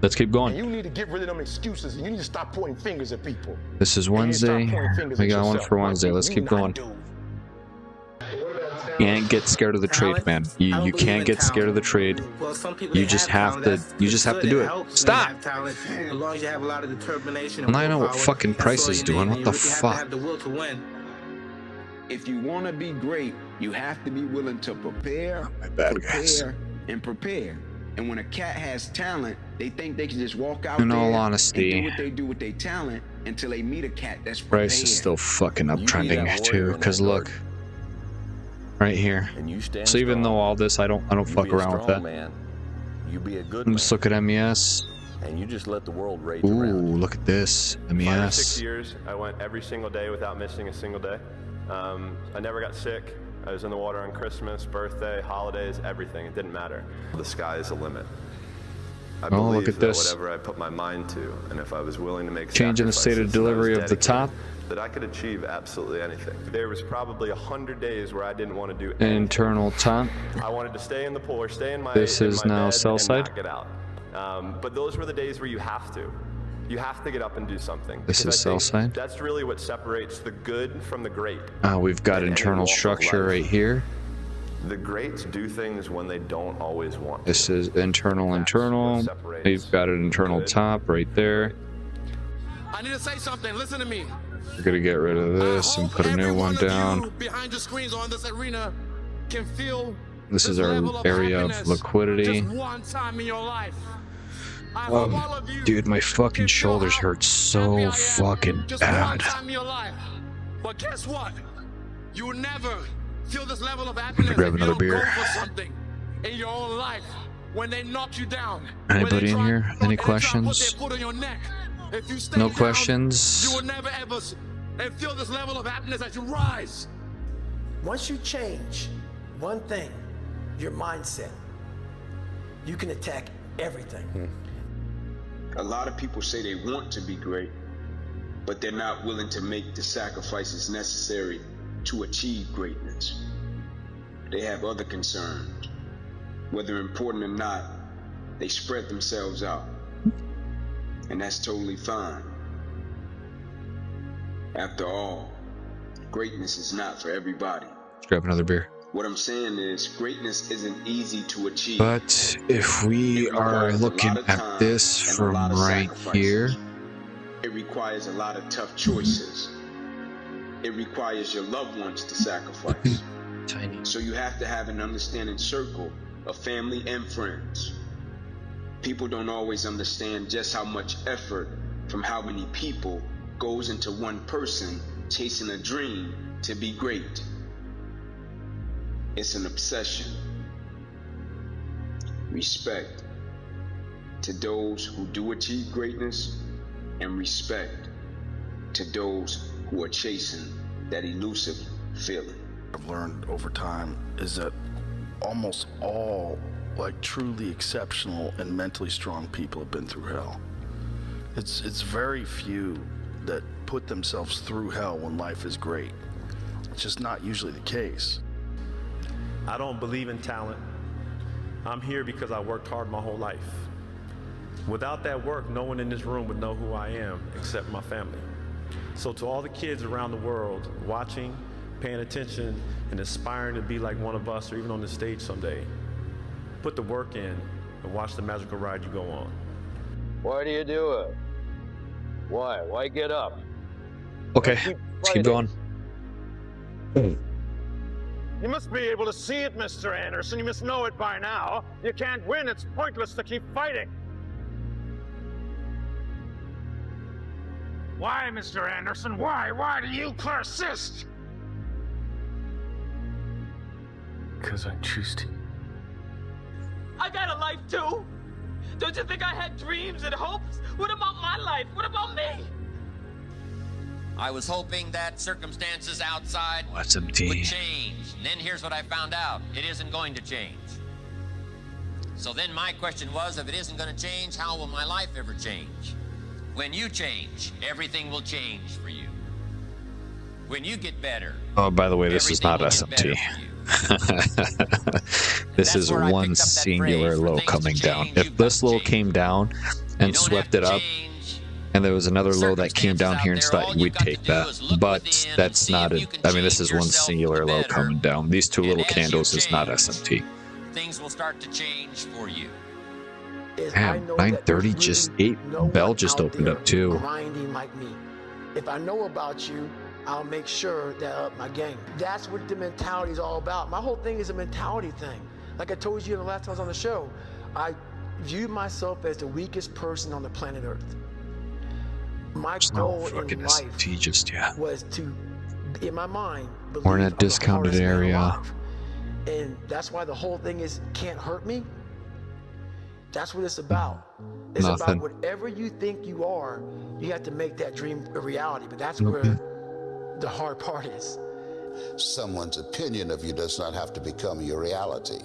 Let's keep And going. you need to get rid of them excuses. And you need to stop pointing fingers at people. This is And you need to stop Wednesday. pointing fingers We at got one yourself. for Wednesday. Let's You keep not going. do. You can't get scared of the trade, man. You can't get scared of the trade. Well, some people You just have to. You just have to do it. Stop. Talent, as long as you have a lot of determination. And I know what fucking Price is doing. What the fuck? Have the will to win. If you want to be great, you have to be willing to prepare, My bad, guys. prepare, and prepare. And when a cat has talent, they think they can just walk out In there all honesty, and do what they do with their talent until they meet a cat that's prepared. Price is still fucking You be uptrending that too. warrior in Cause that look, right here. And you stand So even though all this, I don't fuck be a around with strong that. man. You be a good Let's look at MES. and you just let the world rage Ooh, around. look at this. 5 or 6 MES. years, I went every single day without missing a single day. I never got sick. I was in the water on Christmas, birthday, holidays, everything. It didn't matter. The sky is the limit. I Oh, believe look at that this. whatever I put my mind to, and if I was willing to make Change in the state of sacrifices and I was delivery of the top. dedicated, that I could achieve absolutely anything. There was probably 100 days where I didn't want to do anything. Internal top. I wanted to stay in the pool or stay in my This in is my now bed sell and side. not get out. But those were the days where you have to. You have to get up and do something. This because is I sell think side. That's really what separates the good from the great. We've got in any internal walk of structure life. right here. The greats do things when they don't always want to. This is internal. We've got an internal top right there. I need to say something. Listen to me. We're gonna get rid of this and put a new one down. Behind your screens on this arena can feel This is our area of liquidity. just one time in your life. I hope all of you Dude, my fucking shoulders hurt so fucking just one bad. time in your life. But guess what? You will never feel this level of happiness Grab if you another don't beer. go for something in your own life. When they knock you down. Anybody in here? Any questions? Put on your neck. If you stay No down, questions? you will never ever feel this level of happiness as you rise. Once you change one thing, your mindset, you can attack everything. A lot of people say they want to be great, but they're not willing to make the sacrifices necessary to achieve greatness. They have other concerns. Whether important or not, they spread themselves out. And that's totally fine. After all, greatness is not for everybody. Let's grab another beer. What I'm saying is, greatness isn't easy to achieve. But if we are looking at this from right here, It requires a lot of tough choices. It requires your loved ones to sacrifice. Tiny. So you have to have an understanding circle of family and friends. People don't always understand just how much effort from how many people goes into one person chasing a dream to be great. It's an obsession. Respect to those who do achieve greatness, and respect to those who are chasing that elusive feeling. I've learned over time is that almost all truly exceptional and mentally strong people have been through hell. It's very few that put themselves through hell when life is great. It's just not usually the case. I don't believe in talent. I'm here because I worked hard my whole life. Without that work, no one in this room would know who I am except my family. So to all the kids around the world watching, paying attention, and aspiring to be like one of us or even on the stage someday, put the work in and watch the magical ride you go on. Why do you do it? Why? Why get up? Okay, let's keep going. You must be able to see it, Mr. Anderson. You must know it by now. You can't win. It's pointless to keep fighting. Why, Mr. Anderson? Why? Why do you persist? Because I choose to. I got a life too. Don't you think I had dreams and hopes? What about my life? What about me? I was hoping that circumstances outside SMT would change. And then here's what I found out. It isn't going to change. So then my question was, if it isn't going to change, how will my life ever change? When you change, everything will change for you. When you get better. Oh, by the way, this is not SMT. This is one singular low coming down. If this low came down and swept it up, and there was another low that came down here and started, we'd take that. But that's not it. I mean, this is one singular low coming down. These two little candles is not SMT. Things will start to change for you. Damn, 9:30 just 8. Bell just opened up too. Grinding like me. If I know about you, I'll make sure that I up my game. That's what the mentality is all about. My whole thing is a mentality thing. Like I told you the last time I was on the show, I viewed myself as the weakest person on the planet Earth. My goal in life just yet. was to, in my mind, We're in a discounted area. And that's why the whole thing is can't hurt me. That's what it's about. It's about whatever you think you are, you have to make that dream a reality. But that's where the hard part is. Someone's opinion of you does not have to become your reality.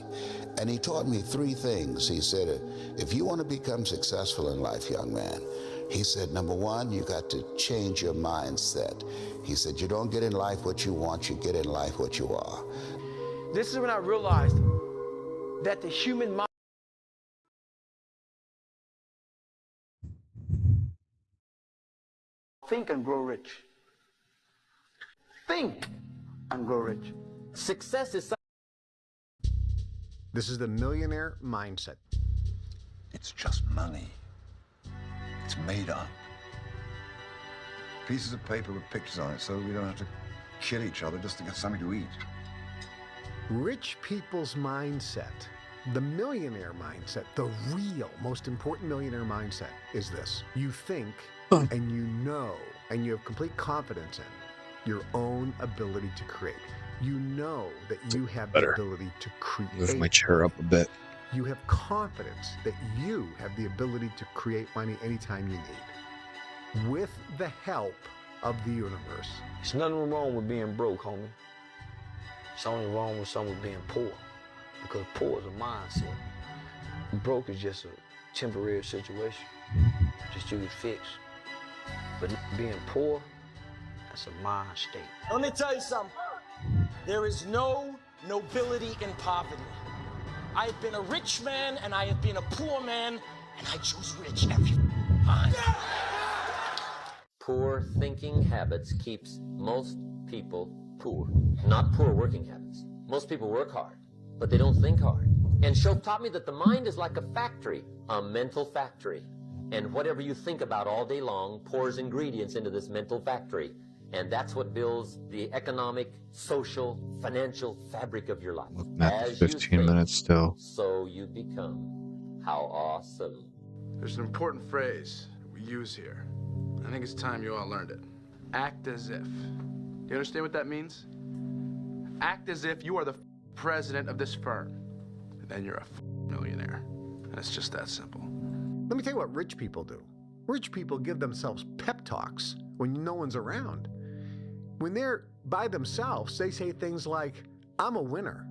And he taught me 3 things. He said, if you want to become successful in life, young man, he said, number 1, you got to change your mindset. He said, you don't get in life what you want, you get in life what you are. This is when I realized that the human mind think and grow rich. Think and grow rich. Success is This is the millionaire mindset. It's just money. It's made up. Pieces of paper with pictures on it so we don't have to kill each other just to get something to eat. Rich people's mindset, the millionaire mindset, the real, most important millionaire mindset is this. You think and you know and you have complete confidence in your own ability to create. You know that you have the ability to create. Move my chair up a bit. You have confidence that you have the ability to create money anytime you need. With the help of the universe. There's nothing wrong with being broke, homie. It's only wrong with someone being poor. Because poor is a mindset. Broke is just a temporary situation. Just you can fix. But being poor, that's a mind state. Let me tell you something. There is no nobility in poverty. I have been a rich man and I have been a poor man, and I choose rich every time. Poor thinking habits keeps most people poor. Not poor working habits. Most people work hard, but they don't think hard. And Shope taught me that the mind is like a factory, a mental factory. And whatever you think about all day long pours ingredients into this mental factory. And that's what builds the economic, social, financial fabric of your life. As 15 minutes still. So you become. How awesome. There's an important phrase we use here. I think it's time you all learned it. Act as if. you understand what that means? Act as if you are the president of this firm, and then you're a millionaire. And it's just that simple. Let me tell you what rich people do. Rich people give themselves pep talks when no one's around. When they're by themselves, they say things like, I'm a winner.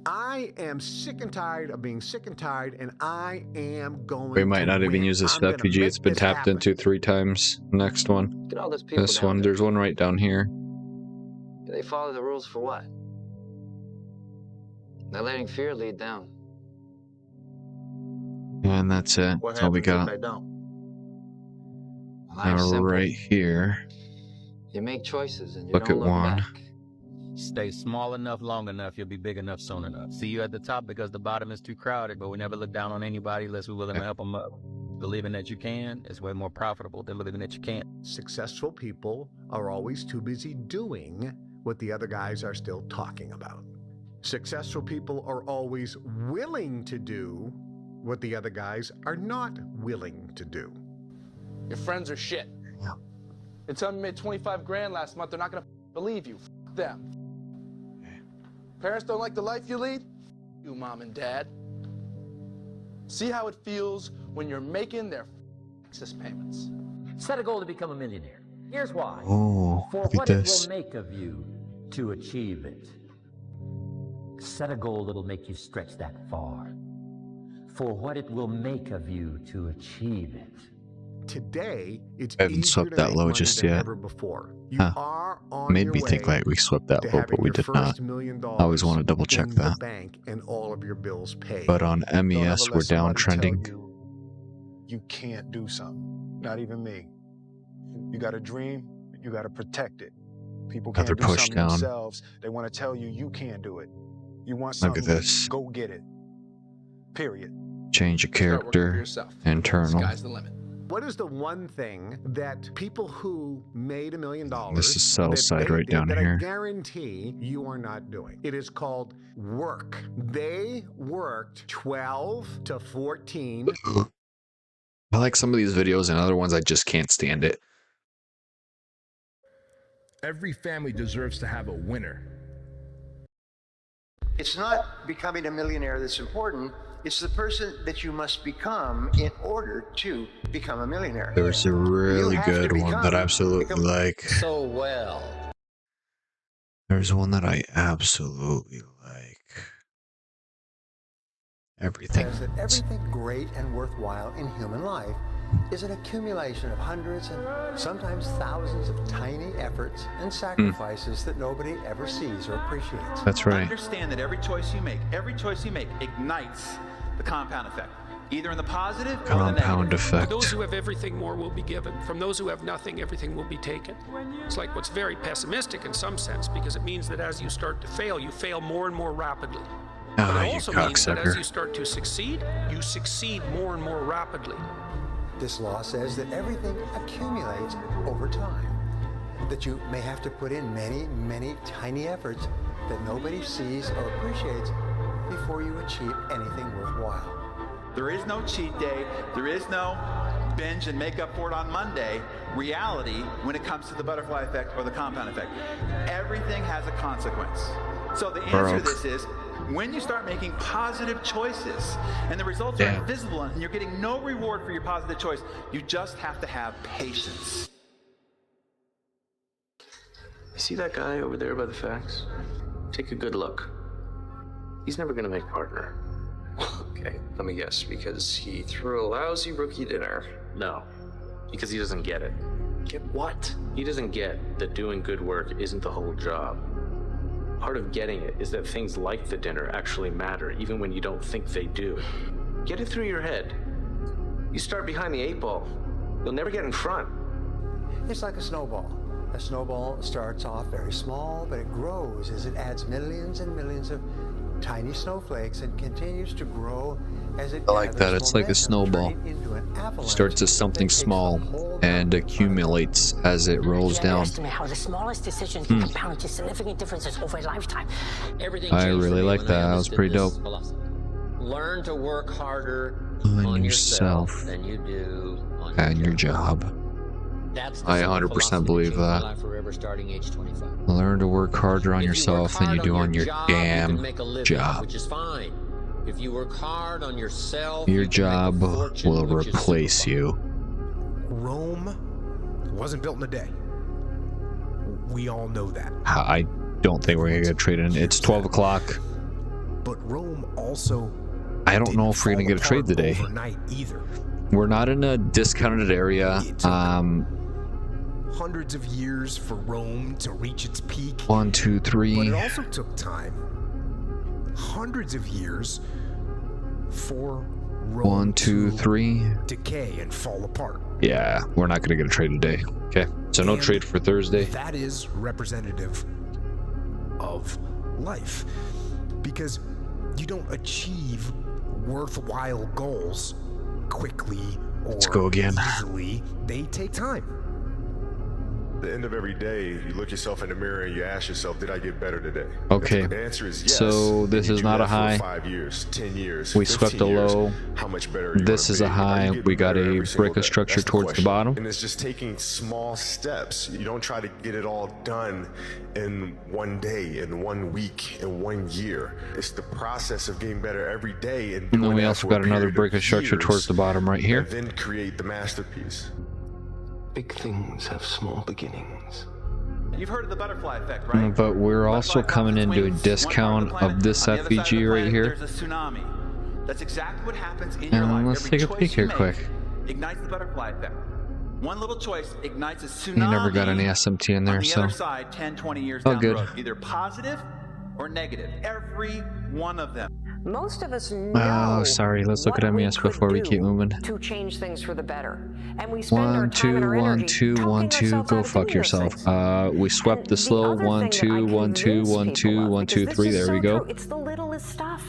I am sick and tired of being sick and tired, and I am going to We might not even use this refugee. It's been tapped into 3 times. Next one. Look at all those people This down one. there. There's one right down here. They follow the rules for what? They're letting fear lead them. And that's it. What That's all we happens got. if they don't? Life's simple. Right here. You make choices and you Look don't at look one. back. Stay small enough, long enough, you'll be big enough soon enough. See you at the top because the bottom is too crowded, but we never look down on anybody unless we're willing to help them up. Believing that you can is way more profitable than believing that you can't. Successful people are always too busy doing what the other guys are still talking about. Successful people are always willing to do what the other guys are not willing to do. Your friends are shit. Yeah. They tell me you made 25 grand last month, they're not gonna believe you. F them. Parents don't like the life you lead? You, mom and dad. See how it feels when you're making their excess payments. Set a goal to become a millionaire. Here's why. Oh, For look at what this. it will make of you to achieve it. Set a goal that'll make you stretch that far. For what it will make of you to achieve it. Today, it's I haven't easier swept to that make low money just than yet. ever before. You Huh. are on Made your me think way like we swept that to low, having but we your did first not. $1 million I always want to double check in that. the bank and all of your bills paid. But on Don't ever MES, let we're down somebody tell trending. you can't do something. Not even me. You got a dream, you got to protect it. People can't Another do push something down. themselves. They want to tell you you can't do it. You want Look something, at this. go get it. Period. Change of Start working for character. yourself. Internal. Sky's the limit. What is the one thing that people who made $1 million This is sell that side they right did down that here. I guarantee you are not doing? It is called work. They worked 12 to 14. I like some of these videos and other ones I just can't stand it. Every family deserves to have a winner. It's not becoming a millionaire that's important. It's the person that you must become in order to become a millionaire. There's a really have to good one that I absolutely like. So well. There's one that I absolutely like. Everything. Says that everything great and worthwhile in human life is an accumulation of hundreds and sometimes thousands of tiny efforts and sacrifices that nobody ever sees or appreciates. That's right. Understand that every choice you make ignites the compound effect, either in the positive or the Compound negative. For effect. those who have everything, more will be given. From those who have nothing, everything will be taken. It's like what's very pessimistic in some sense, because it means that as you start to fail, you fail more and more rapidly. But Ah, it you also means that as cocksucker. you start to succeed, you succeed more and more rapidly. This law says that everything accumulates over time, that you may have to put in many, many tiny efforts that nobody sees or appreciates before you achieve anything worthwhile. There is no cheat day. There is no binge and make up for it on Monday reality when it comes to the butterfly effect or the compound effect. Everything has a consequence. So the answer to this is, when you start making positive choices and the results are invisible and you're getting no reward for your positive choice, you just have to have patience. You see that guy over there by the fax? Take a good look. He's never gonna make partner. Okay, let me guess, because he threw a lousy rookie dinner. No, because he doesn't get it. Get what? He doesn't get that doing good work isn't the whole job. Part of getting it is that things like the dinner actually matter, even when you don't think they do. Get it through your head. You start behind the 8 ball, you'll never get in front. It's like a snowball. A snowball starts off very small, but it grows as it adds millions and millions of tiny snowflakes and continues to grow as it I like that. It's like a snowball. Starts as something small and accumulates as it rolls down. Estimate how the smallest decisions can compound into significant differences over a lifetime. Everything I changed for really me like when I that. That was understood pretty this dope. philosophy. Learn to work harder On on yourself yourself than you do on and your job. That's I 100% believe that. Forever, starting age 25. Learn to work harder on yourself than you do on your damn you can make a living, job. which is fine. If you work hard on yourself, Your you can make a job fortune, will which is replace you. Rome wasn't built in a day. We all know that. I don't think we're gonna get traded in. It's 12 o'clock. But Rome also I don't know if we're gonna get a trade today. overnight either. We're not in a discounted area. Hundreds of years for Rome to reach its peak. 1, 2, 3. But it also took time. Hundreds of years for Rome 1, 2, 3. decay and fall apart. Yeah, we're not gonna get a trade today. Okay, so no trade for Thursday. That is representative of life, because you don't achieve worthwhile goals quickly or Let's go again. easily. They take time. At the end of every day, you look yourself in the mirror and you ask yourself, did I get better today? Okay, If the answer is yes, so this and you is do not that a for high. 5 years, 10 years, We 15 swept a years, low. how much better are you This gonna is a be? Are you high. getting We got better a every single break of day? structure That's the towards the question. bottom. And it's just taking small steps. You don't try to get it all done in one day, in 1 week, in 1 year. It's the process of getting better every day. And And then doing we that also for a got another period break of structure years, towards the bottom right here. and then create the masterpiece. Big things have small beginnings. You've heard of the butterfly effect, right? But we're also coming into a discount of this FVG right here. There's a tsunami. That's exactly what happens in your life. Let's Every take a choice peek here you make quick. ignites the butterfly effect. One little choice ignites a tsunami. You never got any SMT in there, on the so other side, 10, 20 years oh, down good. the road. Either positive or negative. Every one of them. Most of us know Oh, sorry. Let's look at MES before we keep moving. to change things for the better. And we spend our 1, time and 2, our 1, energy 2, 1, talking 2. ourselves Go out of fuck doing those yourself. things. We swept the slow. 1, 2, 1, 2, 1, 2, 1, 2, 3. There we go. It's the littlest stuff.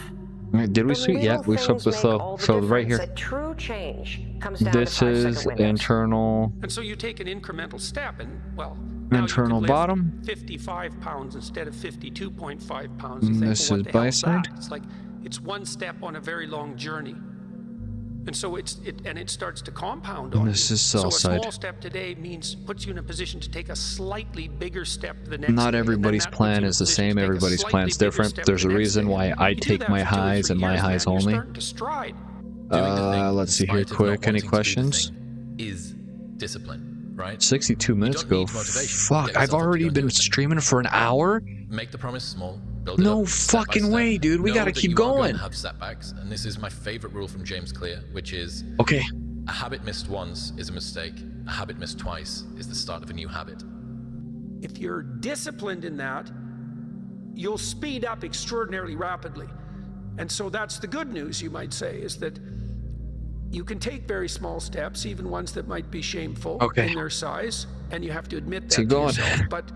Did we sweep? Yeah, we swept the slow. So right here. True change comes down This to is internal. And so you take an incremental step, and well, Internal now you can lift bottom. 55 pounds instead of 52.5 pounds. And You think, this well, is what the hell's bicep. that? It's like it's one step on a very long journey, and so it starts to compound on And you. this is So sell a side. small step today puts you in a position to take a slightly bigger step the next. Not day, and then everybody's that puts plan you in a is the position same. to take a Everybody's slightly plan's bigger different. step There's the a next reason day. why I You do take that my for 2 or highs 3 and my years, highs man, you're only. starting to stride. Let's see here quick. Any questions? Is discipline, right? 62 minutes ago. Fuck, I've already been streaming for an hour? Make the promise small. Build it No up, step by fucking step. way, dude. We Know gotta that keep you are going. to have setbacks, and this is my favorite rule from James Clear, which is okay. A habit missed once is a mistake. A habit missed twice is the start of a new habit. If you're disciplined in that, you'll speed up extraordinarily rapidly. And so that's the good news, you might say, is that you can take very small steps, even ones that might be shameful in their size, and you have to admit that Keep to going. yourself. But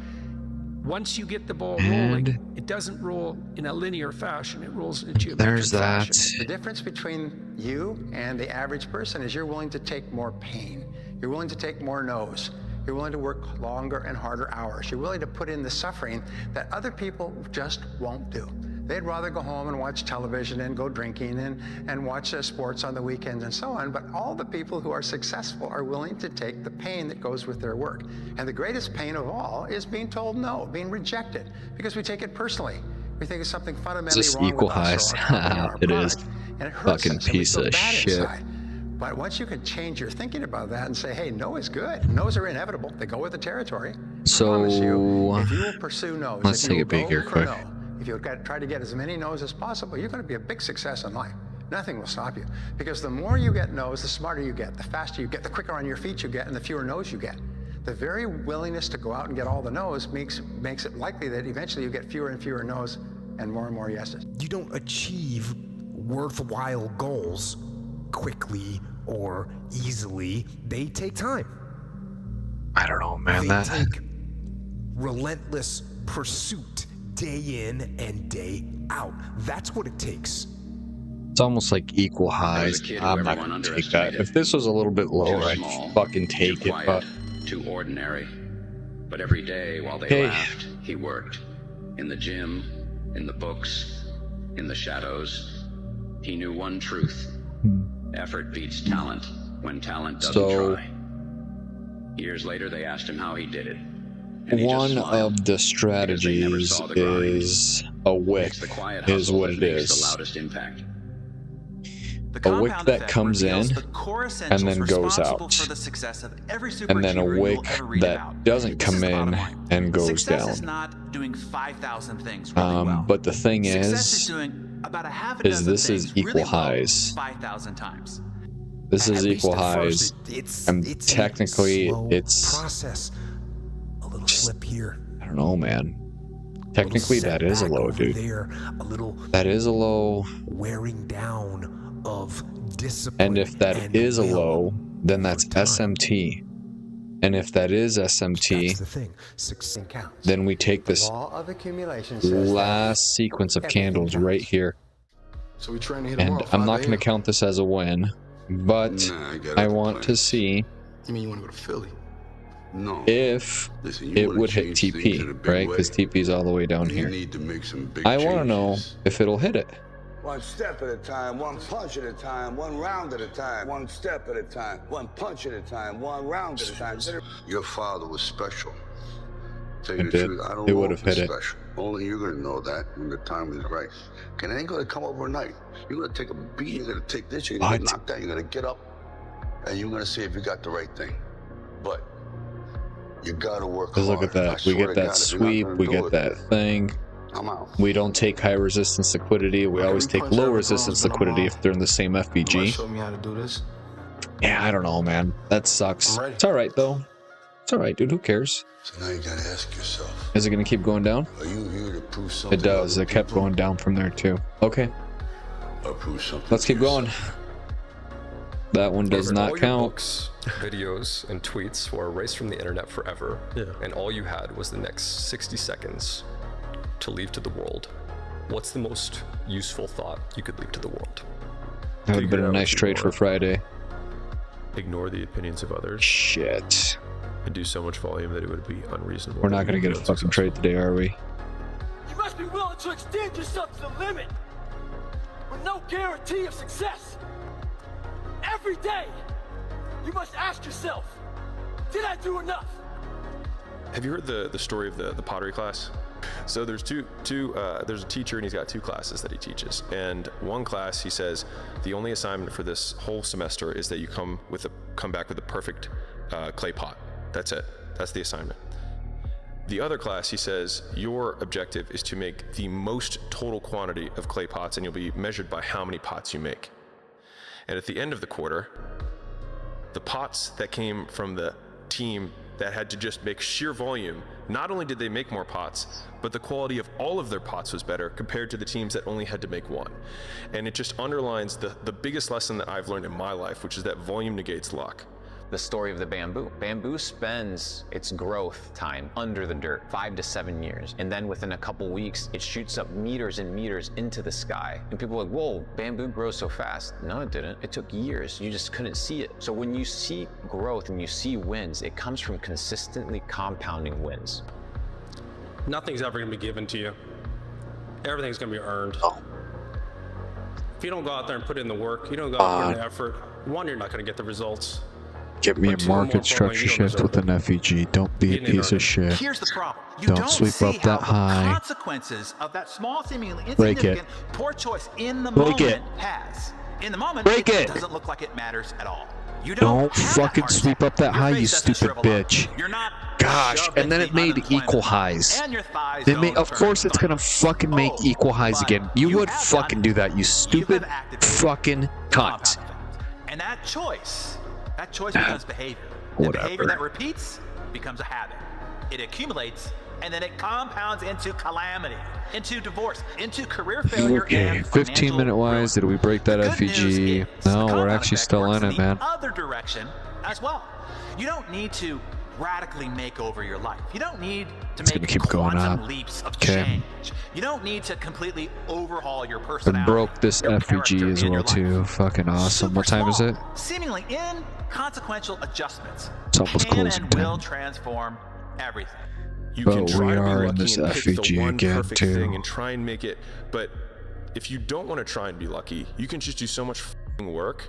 once you get the ball rolling, it doesn't roll in a linear fashion, it rolls in a geometric There's that. fashion. The difference between you and the average person is you're willing to take more pain. You're willing to take more no's. You're willing to work longer and harder hours. You're willing to put in the suffering that other people just won't do. They'd rather go home and watch television and go drinking and watch sports on the weekends and so on. But all the people who are successful are willing to take the pain that goes with their work. And the greatest pain of all is being told no, being rejected, because we take it personally. We think it's something fundamentally Is this wrong equal with us highs? or our company or our It is. product, and it hurts Fucking us, and we piece feel of bad shit. inside. But once you can change your thinking about that and say, hey, no is good. No's are inevitable. They go with the territory. So, I promise you, if you will pursue no's, let's if take you a peek will here go for quick. no, if you'll try to get as many no's as possible, you're going to be a big success in life. Nothing will stop you. Because the more you get no's, the smarter you get, the faster you get, the quicker on your feet you get, and the fewer no's you get. The very willingness to go out and get all the no's makes it likely that eventually you get fewer and fewer no's and more yeses. You don't achieve worthwhile goals quickly or easily. They take time. I don't know, man. They take relentless pursuit day in and day out. That's what it takes. It's almost like equal highs. I'm not gonna take that. If this was a little bit lower, I'd fucking take it, but too ordinary. But every day while they laughed, he worked. In the gym, in the books, in the shadows. He knew one truth. Effort beats talent when talent doesn't try. Years later, they asked him how he did it. One of the strategies is a wick, is what it is. A wick that comes in and then goes out, and then a wick that doesn't come in and goes down. But the thing is this is equal highs. This is equal highs, and technically it's process. A little slip here. I don't know, man. Technically that is a low, dude. That is a low. Wearing down of discipline. And if that is a low, then that's SMT. And if that is SMT, then we take this last sequence of candles right here. So we trying to hit and I'm not going to count this as a win, but I want to see You mean you want to go to Philly? No. If it would hit TP, right? Because TP is all the way down here. Need to make some big I want to know if it'll hit it. One step at a time, one punch at a time, one round at a time, one step at a time, one punch at a time, one round at a time. Your father was special. Tell you It the did. truth, I don't It know would if have it's hit it. special. Only you're gonna know that when the time is right. And it ain't gonna come overnight. You're gonna take a beat, you're gonna take this, you're gonna get knocked down, you're gonna get up, and you're gonna see if you got the right thing. But you gotta work hard. Because look at that. We get that sweep, we get that thing. I'm out. We don't take high resistance liquidity. We always take low resistance liquidity if they're in the same FBG. Show me how to do this. Yeah, I don't know, man. That sucks. It's alright, though. It's alright, dude. Who cares? So now you gotta ask yourself, Is it going to keep going down? are you here to prove something? It does. It kept going down from there, too. Okay. Or prove something? Let's keep going. That one does All not your count. books, videos, and tweets were erased from the internet forever, and all you had was the next 60 seconds to leave to the world. What's the most useful thought you could leave to the world? That would have been a nice trade for Friday. Ignore the opinions of others. Shit. And do so much volume that it would be unreasonable. We're not going to get a fucking trade today, are we? You must be willing to extend yourself to the limit with no guarantee of success. Every day, you must ask yourself, did I do enough? Have you heard the story of the pottery class? So there's there's a teacher and he's got two classes that he teaches. And one class he says the only assignment for this whole semester is that you come back with a perfect clay pot. That's it. That's the assignment. The other class he says your objective is to make the most total quantity of clay pots, and you'll be measured by how many pots you make. And at the end of the quarter, the pots that came from the team that had to just make sheer volume, not only did they make more pots, but the quality of all of their pots was better compared to the teams that only had to make one. And it just underlines the biggest lesson that I've learned in my life, which is that volume negates luck. The story of the bamboo. Bamboo spends its growth time under the dirt, 5 to 7 years. And then within a couple weeks, it shoots up meters and meters into the sky. And people are like, whoa, bamboo grows so fast. No, it didn't. It took years. You just couldn't see it. So when you see growth and you see wins, it comes from consistently compounding wins. Nothing's ever going to be given to you. Everything's going to be earned. If you don't go out there and put in the work, you don't go out there and put in the effort, one, you're not going to get the results. Get me a market structure shift with an FEG. Don't be a piece of shit. Here's the problem. You Don't sweep up that high. Consequences of that small, seemingly Break it. insignificant, poor choice in the Break moment it. has. In the moment, Break it. doesn't look like it matters at all. You Don't fucking sweep up that high, you stupid bitch. Gosh, and then it made equal highs. It made, of course it's gonna fucking make equal highs again. You would fucking do that, you stupid fucking cunt. And that choice becomes behavior. And behavior that repeats becomes a habit. It accumulates, and then it compounds into calamity, into divorce, into career failure. Okay, 15-minute wise, did we break that FEG? No, we're actually still in it, man. Other direction as well. You don't need to radically make over your life. You don't need to make quantum leaps of change. You don't need to completely overhaul your I personality. broke this FEG as well too. Fucking awesome. What time is it? Seemingly inconsequential adjustments It's almost can closing and will time. transform everything. You But can try we to be are in lucky this and pick the FEG one again, perfect too. thing and try and make it. But if you don't want to try and be lucky, you can just do so much f***ing work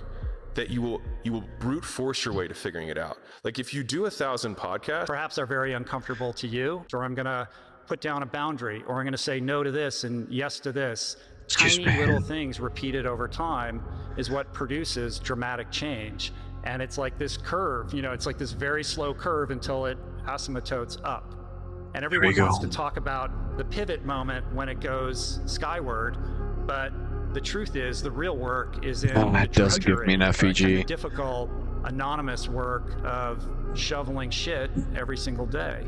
that you will brute force your way to figuring it out. Like if you do 1,000 podcasts, perhaps are very uncomfortable to you, or I'm gonna put down a boundary, or I'm gonna say no to this and yes to this. Tiny little things repeated over time is what produces dramatic change. And it's like this curve, you know, it's like this very slow curve until it asymptotes up. And everyone wants to talk about the pivot moment when it goes skyward, but the truth is the real work is in that does give me an FEG. the difficult anonymous work of shoveling shit every single day.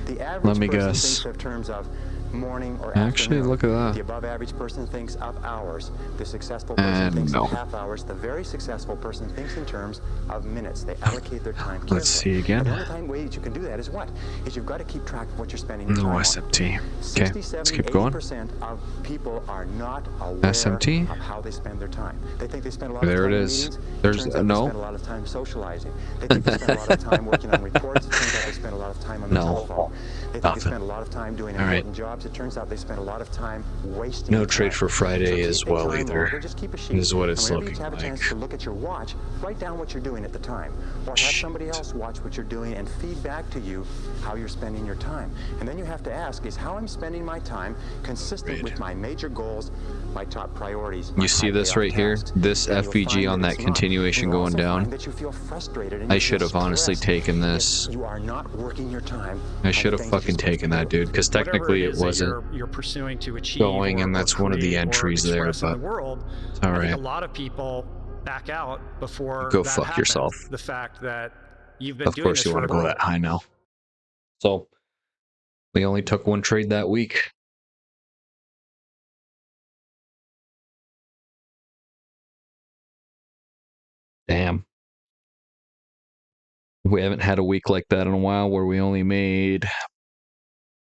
The average Let me person guess. thinks of terms of morning or Actually, afternoon. look at that. The above average person thinks of hours. The successful person thinks of half hours. The very successful person thinks in terms of minutes. They allocate their time carefully. Let's see again. And the only way that you can do that is what? Is you've got to keep track of what you're spending your No time on. SMT. 60, Okay, 70, let's keep going. 80% of people are not aware SMT. of how they spend their time. They think they spend a lot of There time it in is. meetings. There's Turns out they no. spend a lot of time socializing. They think they spend a lot of time working on reports. It turns out they spend a lot of time on the telephone. They think they spend a lot of time doing important jobs. It turns out they spend a lot of time wasting No time. trade for Friday as well either. Just keep a sheet. This is what And it's whenever looking you have a chance like. to look at your watch, write down what you're doing at the time, or have somebody else watch what you're doing and feed back to you how you're spending your time. And then you have to ask: is how I'm spending my time consistent with my major goals, my top priorities? You see this right here? This FVG on that continuation going down. I should have honestly taken this. You are not working your time. I should have fucking taken that, dude, because technically it wasn't you're pursuing to achieve going, and that's one of the entries there, but the world. it's all I think right. a lot of people back out before Go that fuck happens. yourself. The fact that you've been Of doing course this you for want to a go while. that high now. So we only took one trade that week. Damn. We haven't had a week like that in a while where we only made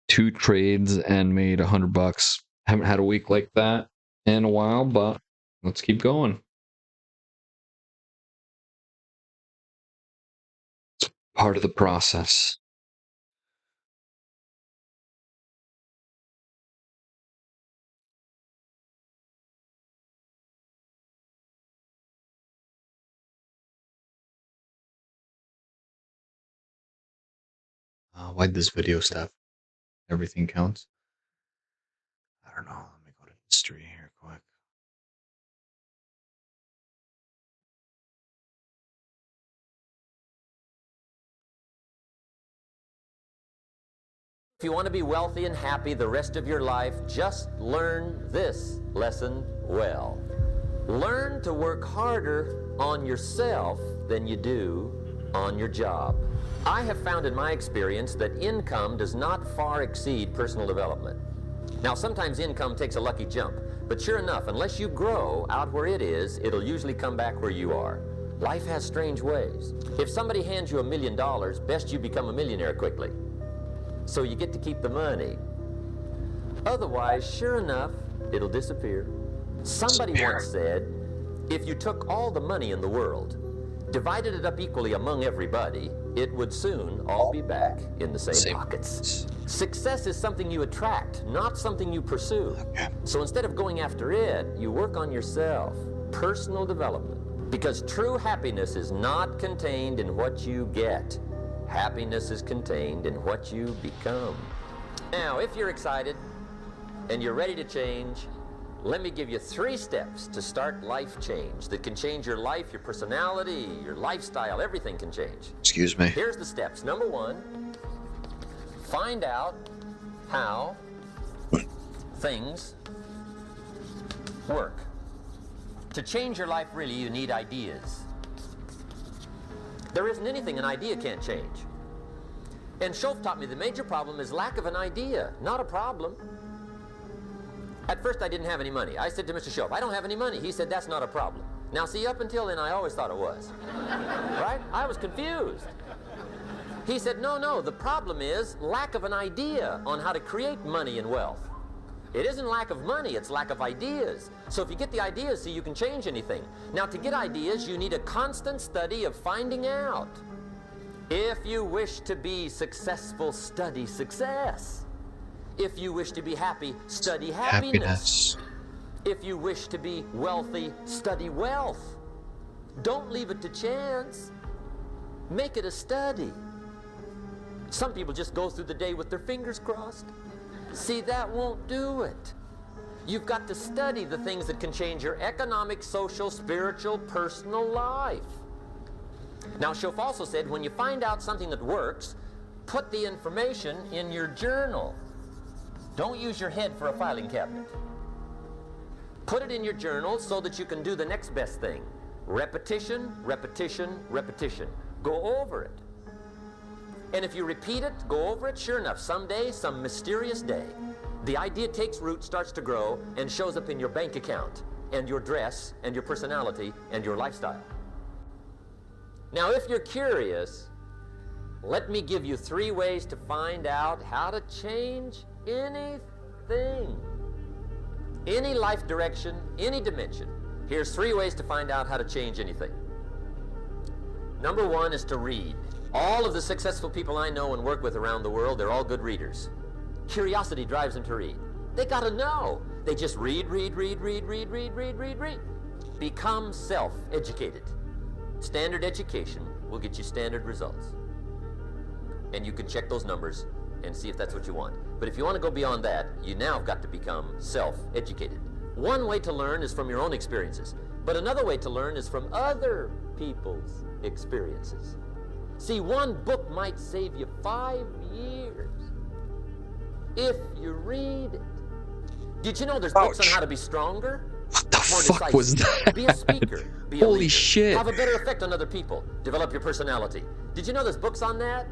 2 trades and made $100. Haven't had a week like that in a while, but let's keep going. It's part of the process. Why'd this video stop? Everything counts? I don't know. Let me go to history here quick. If you want to be wealthy and happy the rest of your life, just learn this lesson well. Learn to work harder on yourself than you do on your job. I have found in my experience that income does not far exceed personal development. Now, sometimes income takes a lucky jump, but sure enough, unless you grow out where it is, it'll usually come back where you are. Life has strange ways. If somebody hands you $1 million, best you become a millionaire quickly, so you get to keep the money. Otherwise, sure enough, it'll disappear. Somebody once said, if you took all the money in the world, divided it up equally among everybody, it would soon all be back in the same pockets. Success is something you attract, not something you pursue. So instead of going after it, you work on yourself. Personal development. Because true happiness is not contained in what you get. Happiness is contained in what you become. Now, if you're excited and you're ready to change, let me give you 3 steps to start life change that can change your life, your personality, your lifestyle, everything can change. Excuse me. Here's the steps. Number 1, find out how things work. To change your life, really, you need ideas. There isn't anything an idea can't change. And Schoaf taught me the major problem is lack of an idea, not a problem. At first, I didn't have any money. I said to Mr. Schoaf, I don't have any money. He said, that's not a problem. Now, see, up until then, I always thought it was. Right? I was confused. He said, no, the problem is lack of an idea on how to create money and wealth. It isn't lack of money, it's lack of ideas. So if you get the ideas, see, you can change anything. Now, to get ideas, you need a constant study of finding out. If you wish to be successful, study success. If you wish to be happy, study happiness. If you wish to be wealthy, study wealth. Don't leave it to chance. Make it a study. Some people just go through the day with their fingers crossed. See, that won't do it. You've got to study the things that can change your economic, social, spiritual, personal life. Now, Schoff also said, when you find out something that works, put the information in your journal. Don't use your head for a filing cabinet. Put it in your journal so that you can do the next best thing. Repetition, repetition, repetition. Go over it. And if you repeat it, go over it, sure enough, someday, some mysterious day, the idea takes root, starts to grow, and shows up in your bank account, and your dress, and your personality, and your lifestyle. Now, if you're curious, let me give you 3 ways to find out how to change anything. Any life direction, any dimension. Here's 3 ways to find out how to change anything. Number 1 is to read. All of the successful people I know and work with around the world, they're all good readers. Curiosity drives them to read. They gotta know. They just read. Become self-educated. Standard education will get you standard results. And you can check those numbers and see if that's what you want. But if you want to go beyond that, you now have got to become self-educated. One way to learn is from your own experiences, but another way to learn is from other people's experiences. See, one book might save you 5 years if you read it. Did you know there's books on how to be stronger? What the fuck was that? Be a speaker. Be a Holy leader. shit. Have a better effect on other people. Develop your personality. Did you know there's books on that?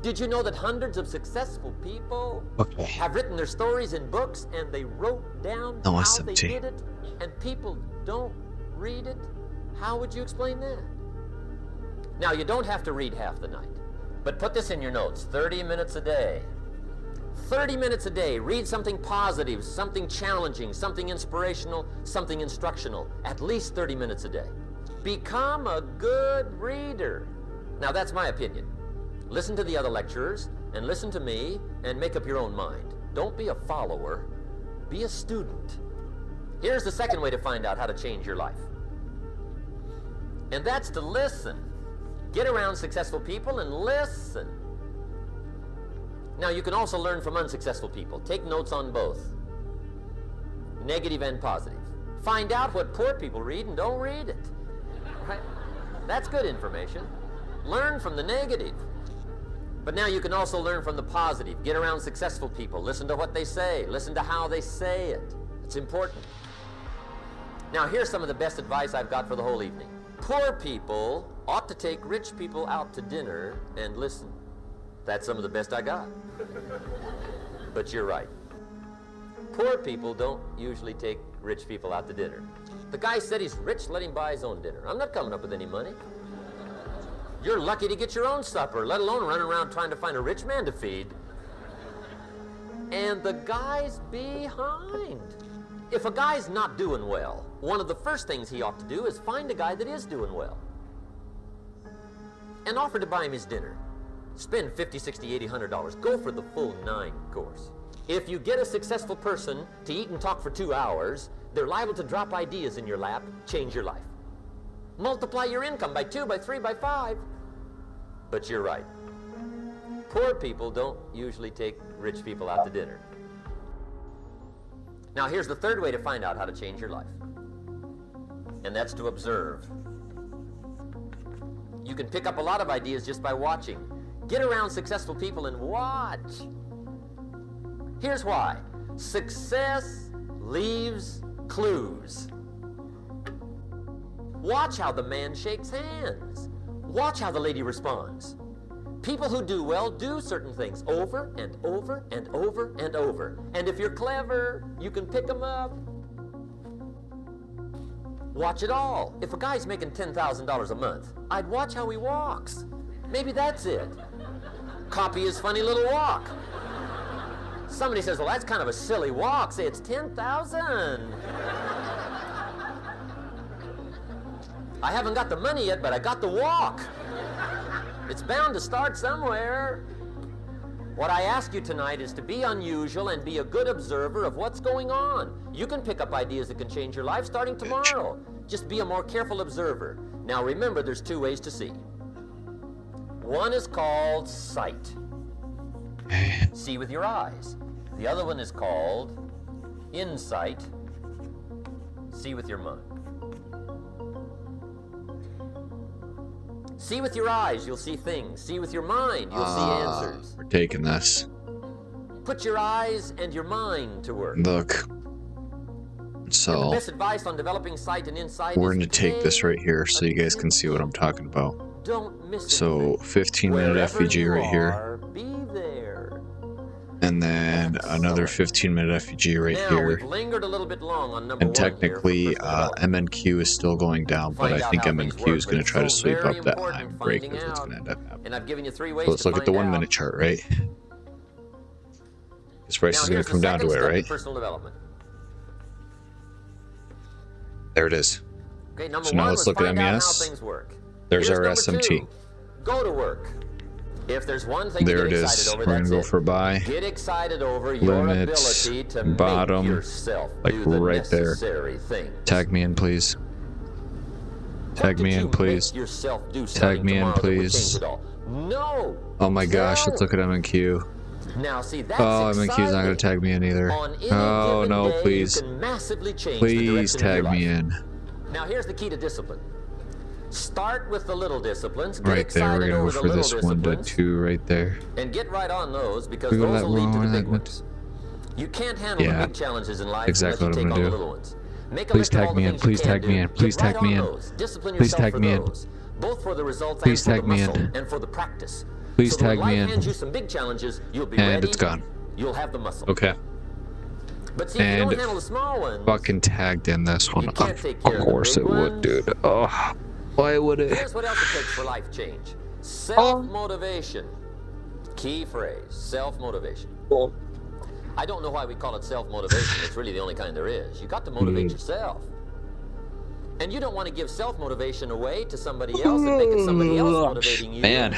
Did you know that hundreds of successful people have written their stories in books and they wrote down No how SMT. they did it, and people don't read it? How would you explain that? Now, you don't have to read half the night, but put this in your notes, 30 minutes a day. 30 minutes a day, read something positive, something challenging, something inspirational, something instructional, at least 30 minutes a day. Become a good reader. Now, that's my opinion. Listen to the other lecturers, and listen to me, and make up your own mind. Don't be a follower, be a student. Here's the second way to find out how to change your life. And that's to listen. Get around successful people and listen. Now, you can also learn from unsuccessful people. Take notes on both, negative and positive. Find out what poor people read and don't read it. Right? That's good information. Learn from the negative. But now you can also learn from the positive. Get around successful people. Listen to what they say. Listen to how they say it. It's important. Now, here's some of the best advice I've got for the whole evening. Poor people ought to take rich people out to dinner and listen. That's some of the best I got. But you're right. Poor people don't usually take rich people out to dinner. The guy said he's rich, let him buy his own dinner. I'm not coming up with any money. You're lucky to get your own supper, let alone running around trying to find a rich man to feed. And the guy's behind. If a guy's not doing well, one of the first things he ought to do is find a guy that is doing well and offer to buy him his dinner. Spend $50, $60, $80, $100. Go for the full 9 course. If you get a successful person to eat and talk for 2 hours, they're liable to drop ideas in your lap, change your life. Multiply your income by 2, by 3, by 5. But you're right. Poor people don't usually take rich people out to dinner. Now, here's the third way to find out how to change your life. And that's to observe. You can pick up a lot of ideas just by watching. Get around successful people and watch. Here's why. Success leaves clues. Watch how the man shakes hands. Watch how the lady responds. People who do well do certain things over and over and over and over. And if you're clever, you can pick them up. Watch it all. If a guy's making $10,000 a month, I'd watch how he walks. Maybe that's it. Copy his funny little walk. Somebody says, well, that's kind of a silly walk. Say, it's 10,000. I haven't got the money yet, but I got the walk. It's bound to start somewhere. What I ask you tonight is to be unusual and be a good observer of what's going on. You can pick up ideas that can change your life starting tomorrow. Just be a more careful observer. Now remember, there's two ways to see. One is called sight. See with your eyes. The other one is called insight. See with your mind. See with your eyes, you'll see things. See with your mind, you'll see answers. We're taking this. Put your eyes and your mind to work. Look. So, and the best advice on developing sight and insight we're going to take this right here so you guys can see what I'm talking about. Don't miss so, 15-minute FVG right here. Be there. And then another 15-minute FVG right here. We've lingered a little bit long on number and technically, MNQ is still going down, but I think MNQ is going to try to sweep up that time break if it's going to end up happening. And I've given you 3 ways so let's look at the 1-minute chart, right? This price is going to come down to it, right? Personal development. There it is. Okay, number so now one, let's look at MES. There's our SMT. 2, go to work. If there's one thing there to get it excited is. over, We're going that's to go it. for buy. Get excited over Limits, your ability to bottom, make yourself like do the right there. necessary things. Tag me in, please. Tag me in, please. Tag me in, please. No. Oh my gosh, let's look at MNQ. Now, see, that's MNQ's not going to tag me in either. Oh no, please. Please tag me in. Now, here's the key to discipline. Start with the little disciplines. Get Right there, we're going to go for this 1 to 2 right there. And get right on those because those will lead to the big ones. You can't handle the big challenges in life unless you take on the little ones. Please tag me in, please tag me in, please tag me in. Please tag me in. Both for the results Please tag me in. and for the practice. Please tag me in. Hands you some big challenges, you'll be and ready, it's gone. You'll have the muscle. Okay. But see, if you don't handle the small ones, fucking tagged in this one. Of course it would, dude. Oh, why would it? Here's what else it takes for life change. Self-motivation. Key phrase, self-motivation. I don't know why we call it self-motivation. It's really the only kind there is. You got to motivate yourself. And you don't want to give self-motivation away to somebody else and make it somebody else motivating you. Man,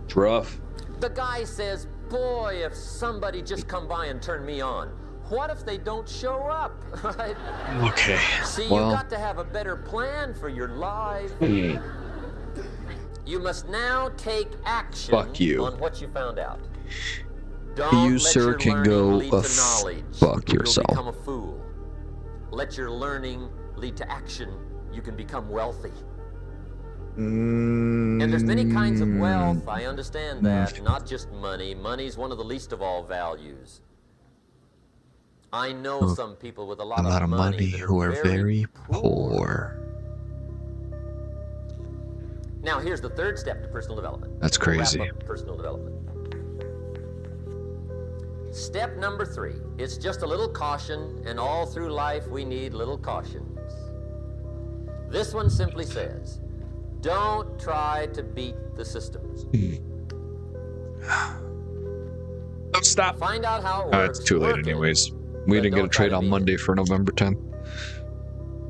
it's rough. The guy says, boy, if somebody just come by and turn me on. What if they don't show up? Right? Okay. See, you got to have a better plan for your life. You must now take action on what you found out. Don't you, sir, can go fuck yourself. You'll become a fool. Let your learning lead to action. You can become wealthy. And there's many kinds of wealth. I understand that. Not just money. Money's one of the least of all values. I know some people with a lot of money who are very poor. Now, here's the third step to personal development. That's crazy. Wrap up personal development. Step number 3. It's just a little caution, and all through life we need little cautions. This one simply says, don't try to beat the systems. Don't stop. Find out how it works. It's too late anyways. We didn't get a trade on Monday for November 10th.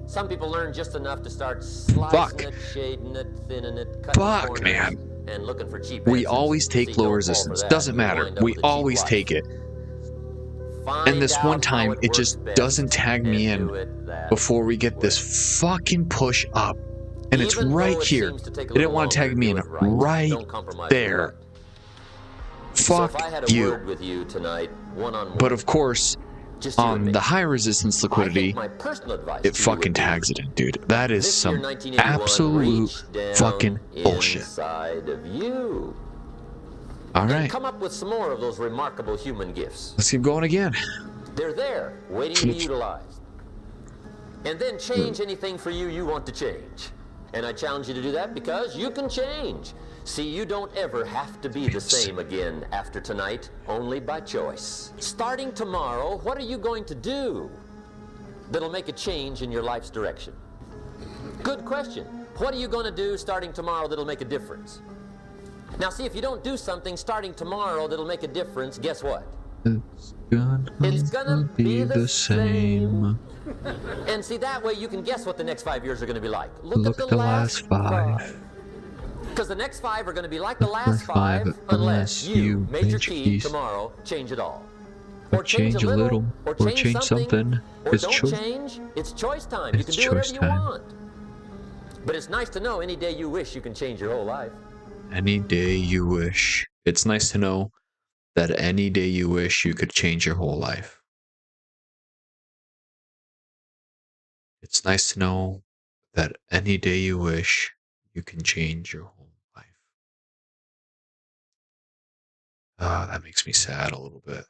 Some people learn just enough to start slicing it, shading it, thinning it, cutting corners, man. And looking for cheap We answers. always take low resistance. Doesn't matter. We always take it. And this one time, it just doesn't tag me in before we get this fucking push up. And it's right here. It didn't want to tag me in right there. Fuck you. But of course, on the high resistance liquidity, it fucking tags it in, dude. That is some absolute fucking bullshit. Alright. Come up with some more of those remarkable human gifts. Let's keep going again. They're there, waiting to be utilized. And then change anything for you want to change. And I challenge you to do that because you can change. See, you don't ever have to be the same again after tonight, only by choice. Starting tomorrow, what are you going to do that'll make a change in your life's direction? Good question. What are you going to do starting tomorrow that'll make a difference? Now, see, if you don't do something starting tomorrow that'll make a difference, guess what? It's gonna be the same. And see, that way you can guess what the next 5 years are going to be like. Look at the last 5. Because the next 5 are going to be like the last 5 unless you, Major Key, tomorrow, change it all. Or change a little, or change something. Or don't change. It's choice time. You can do whatever you want. But it's nice to know any day you wish you can change your whole life. Any day you wish. It's nice to know that any day you wish you could change your whole life. It's nice to know that any day you wish you can change your whole life. That makes me sad a little bit.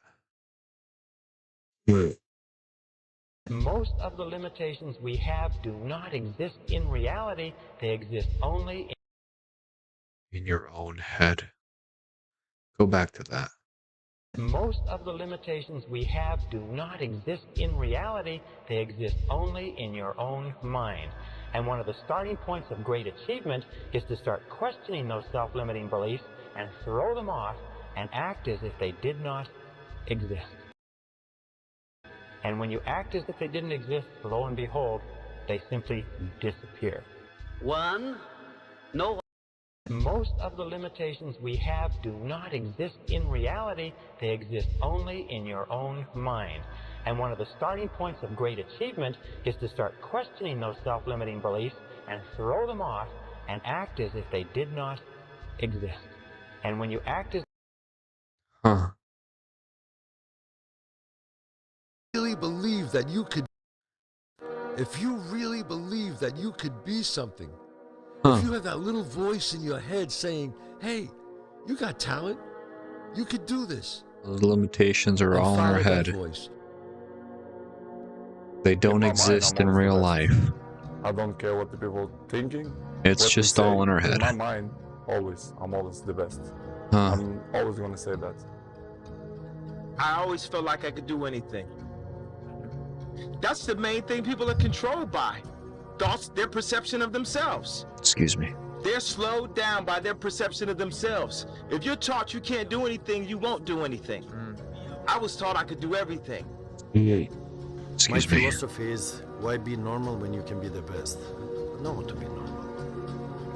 Most of the limitations we have do not exist in reality. They exist only In your own head. Go back to that. Most of the limitations we have do not exist in reality. They exist only in your own mind. And one of the starting points of great achievement is to start questioning those self-limiting beliefs and throw them off and act as if they did not exist. And when you act as if they didn't exist, lo and behold, they simply disappear. Most of the limitations we have do not exist in reality. They exist only in your own mind. And one of the starting points of great achievement is to start questioning those self-limiting beliefs and throw them off and act as if they did not exist. And when you act as Really believe that you could, if you really believe that you could be something, if you have that little voice in your head saying, hey, you got talent, you could do this. The limitations are all in our head. They don't exist in real life. I don't care what the people are thinking. It's just all in our head. In my mind, I'm always the best. I'm always going to say that. I always felt like I could do anything. That's the main thing people are controlled by. Thoughts, their perception of themselves. Excuse me. They're slowed down by their perception of themselves. If you're taught you can't do anything, you won't do anything. I was taught I could do everything. My philosophy is, why be normal when you can be the best? I don't want to be normal.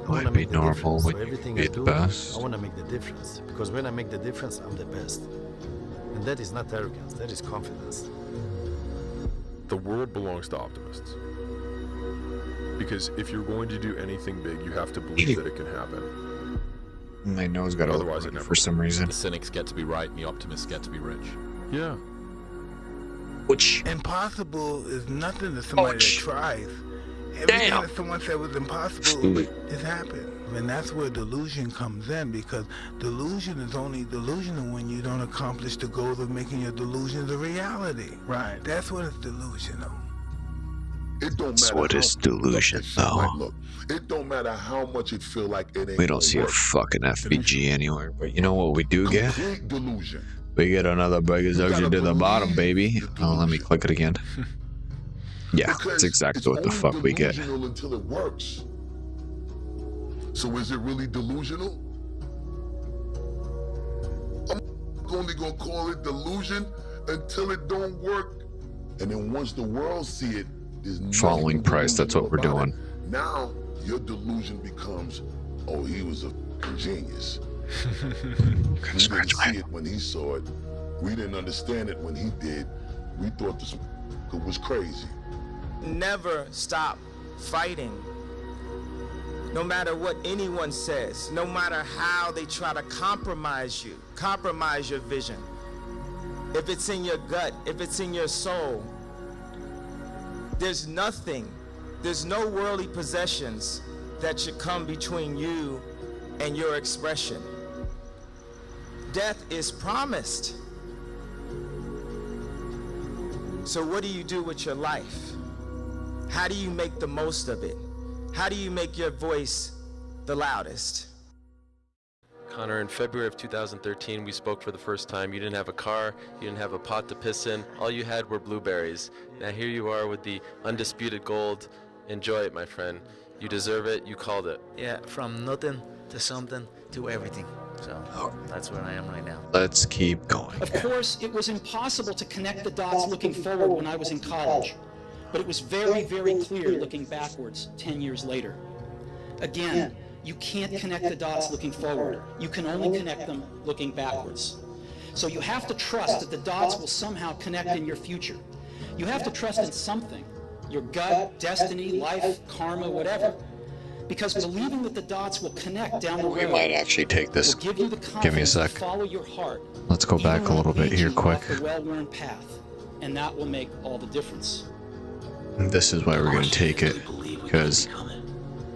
Why be normal when you can be the best? I want to make the difference. Because when I make the difference, I'm the best. And that is not arrogance, that is confidence. The world belongs to optimists. Because if you're going to do anything big, you have to believe that it can happen. My nose got Otherwise, open for some reason. The cynics get to be right and the optimists get to be rich. Yeah. Which impossible is nothing to somebody that tries. Everything that someone said was impossible has happened. And that's where delusion comes in, because delusion is only delusional when you don't accomplish the goals of making your delusions a reality. Right. That's what is delusional. It don't So matter what is delusion, though? look. It don't matter how much it feel like it ain't. We don't see a fucking FBG anywhere, but you know what we do get? Delusion. We get another burger to the bottom, baby. Oh, let me click it again. Yeah, that's exactly what the fuck we get. Delusional until it works. So is it really delusional? I'm only gonna call it delusion until it don't work. And then once the world see it, there's Following price, that's what we're doing. Now your delusion becomes, oh, he was a genius. We didn't see it when he saw it. We didn't understand it when he did. We thought this was crazy. Never stop fighting. No matter what anyone says, no matter how they try to compromise you, compromise your vision. If it's in your gut, if it's in your soul, there's nothing, there's no worldly possessions that should come between you and your expression. Death is promised. So what do you do with your life? How do you make the most of it? How do you make your voice the loudest? Connor, in February of 2013, we spoke for the first time. You didn't have a car, you didn't have a pot to piss in. All you had were blueberries. Now here you are with the undisputed gold. Enjoy it, my friend. You deserve it, you called it. Yeah, from nothing to something to everything. So that's where I am right now. Let's keep going. Of course, it was impossible to connect the dots looking forward when I was in college, but it was very, very clear looking backwards 10 years later. Again, you can't connect the dots looking forward. You can only connect them looking backwards. So you have to trust that the dots will somehow connect in your future. You have to trust in something, your gut, destiny, life, karma, whatever. Because believing that the dots will connect down the road. We might actually take this. Will give you the Give me a confidence sec. to follow your heart. Let's go back a little bit here quick. Off the well-worn path, and that will make all the difference. This is why we're going to take it, because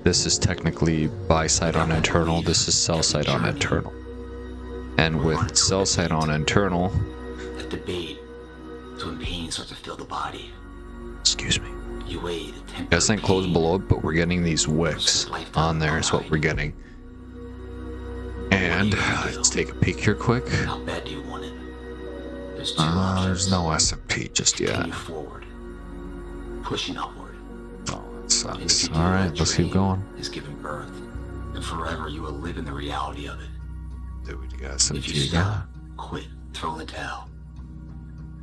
this is technically buy side on internal, this is sell side on internal. And with sell side on internal, The debate is when pain starts to fill the body. excuse me, You weigh the temper. guys ain't close below it, but we're getting these wicks on there is what we're getting. And let's take a peek here quick. How bad do you want it? There's two options. There's no SMP just yet. Continue forward, pushing upward. Oh, that sucks. Alright, let's keep going. Is giving birth, and forever you will live in the reality of it. Dude, we got If SMP you again. stop, quit, throw in the towel.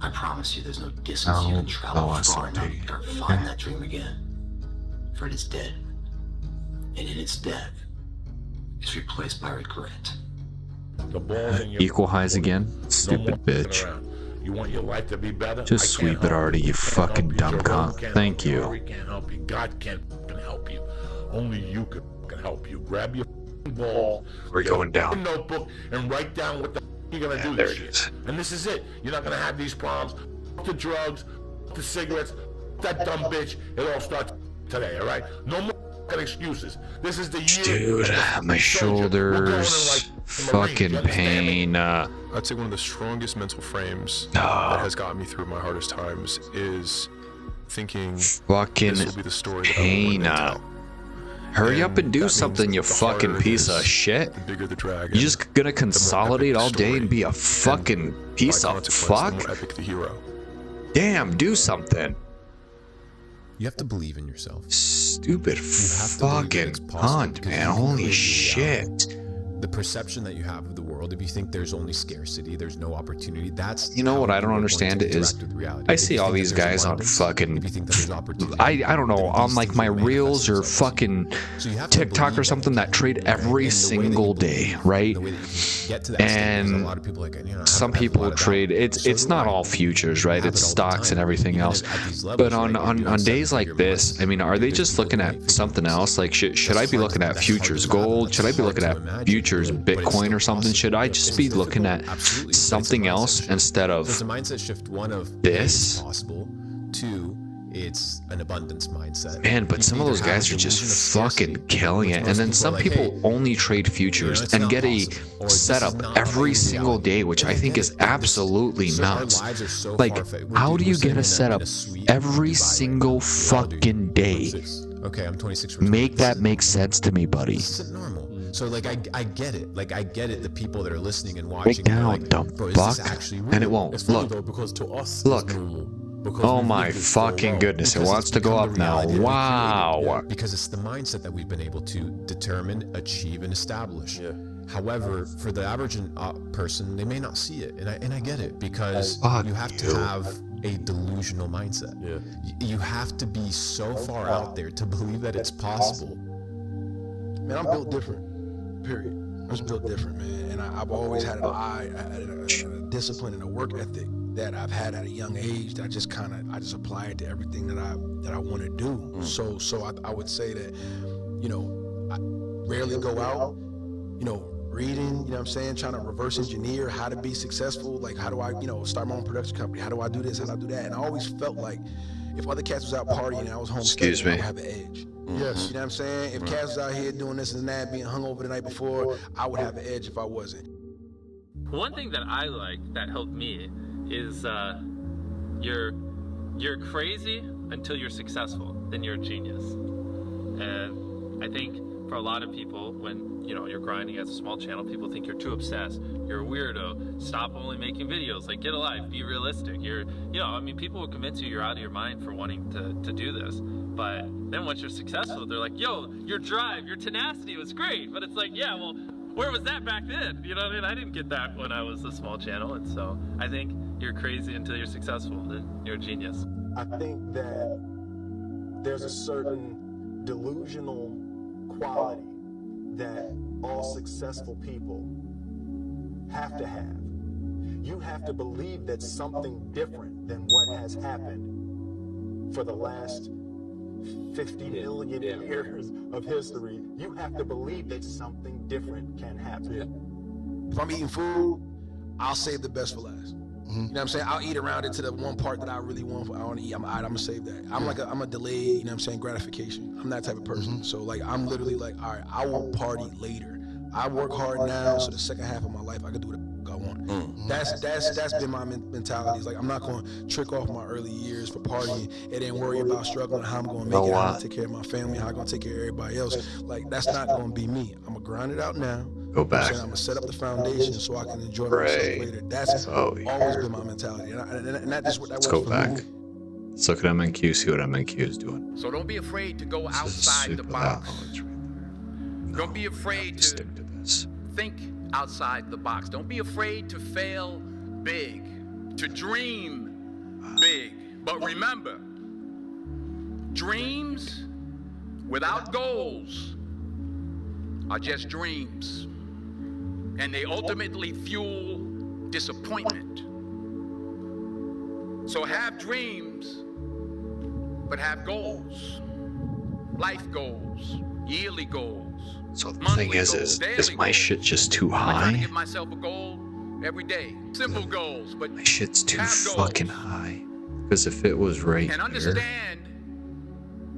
I promise you there's no distance you can travel far enough to ever find that dream again. For it is dead. And in its death, it's replaced by regret. The ball's in your Equal highs again? Stupid bitch. You want your life to be better? Just sweep it already, you fucking dumb cunt. Thank you. We can't help you. God can't fucking help you. Only you can fucking help you. Grab your ball. We're going down. Notebook and write down what the you're gonna do there this it year. is. And this is it. You're not gonna have these problems. The drugs, the cigarettes, that dumb bitch. It all starts today, all right? No more fucking excuses. This is the year. Dude, my shoulders, fucking pain. I'd say one of the strongest mental frames that has gotten me through my hardest times is thinking Fucking this will be the story that I pain. will tell. Hurry up and do something, you fucking piece of shit. The bigger the dragon. You're just gonna consolidate all day and be a fucking piece of fuck? The more epic the hero. Damn, do something. You have to believe in yourself. Stupid fucking cunt, man. Holy shit. The perception that you have of the world, if you think there's only scarcity, there's no opportunity, that's... You know what I don't understand is, I see all these guys on fucking, I don't know, on like my reels or fucking TikTok or something that trade every single day, right? And some people trade, it's not all futures, right? It's stocks and everything else. But on days like this, I mean, are they just looking at something else? Like, should I be looking at futures gold? Should I be looking at futures Bitcoin or something? Should I just be looking at something else instead of There's a mindset shift. One of this? Possible. Two, it's an abundance mindset. Man, but some of those guys are just fucking killing it. And then some people only trade futures and get a setup every single day, which I think is absolutely nuts. Like, how do you get a setup every single fucking day? Okay, I'm 26. Make that make sense to me, buddy. This isn't normal. So like I get it. Like I get it. The people that are listening and watching. Break down, like, dumb fuck. And it won't. Look. Look. Oh my fucking goodness. It wants to go up now. Wow. Because it's the mindset that we've been able to determine, achieve, and establish. However, for the average person, they may not see it. And I get it, because you have to have a delusional mindset. You have to be so far out there to believe that it's possible. Man, I'm built different. Period. I'm just built different, man. And I've always had an eye, a discipline, and a work ethic that I've had at a young age. That I just apply it to everything that I want to do. So I would say that, you know, I rarely go out, you know, reading, you know what I'm saying, trying to reverse engineer how to be successful. Like, how do I, you know, start my own production company? How do I do this? How do I do that? And I always felt like if other cats was out partying and I was home, Excuse me. I would have an edge. Yes. You know what I'm saying? If cats was out here doing this and that, being hungover the night before, I would have an edge if I wasn't. One thing that I like that helped me is you're crazy until you're successful, then you're a genius. And I think for a lot of people, when you're grinding as a small channel, people think you're too obsessed, you're a weirdo, stop only making videos, like get a life, be realistic. People will convince you're out of your mind for wanting to do this. But then once you're successful, they're like, yo, your drive, your tenacity was great. But it's like, yeah, well, where was that back then? You know what I mean? I didn't get that when I was a small channel. And so I think you're crazy until you're successful, then you're a genius. I think that there's a certain delusional quality that all successful people have to have. You have to believe that something different than what has happened for the last 50 million years of history, you have to believe that something different can happen. If I'm eating food, I'll save the best for last. You know what I'm saying? I'll eat around it to the one part that I really want to eat. I'm gonna save that. I'm a delayed, you know what I'm saying, gratification. I'm that type of person. So like, I'm literally like, all right, I will party later. I work hard now, so the second half of my life I can do what I want. That's been my mentality. It's like, I'm not going to trick off my early years for partying and then worry about struggling, how I'm going to make it, how I'm going to take care of my family, how I'm going to take care of everybody else. Like, that's not going to be me. I'm going to grind it out now. Go back. I'm going to set up the foundation so I can enjoy myself later. That's always been my mentality. And that is what that Let's go back. Let's look at MNQ, see what MNQ is doing. So don't be afraid to go outside the box. Don't be afraid to think outside the box. Don't be afraid to fail big, to dream big. But remember, dreams without goals are just dreams. And they ultimately fuel disappointment. So have dreams, but have goals. Life goals, yearly goals. So the thing is my shit just too high? I try to give myself a goal every day. Simple goals, but my shit's too fucking high. Because if it was right here,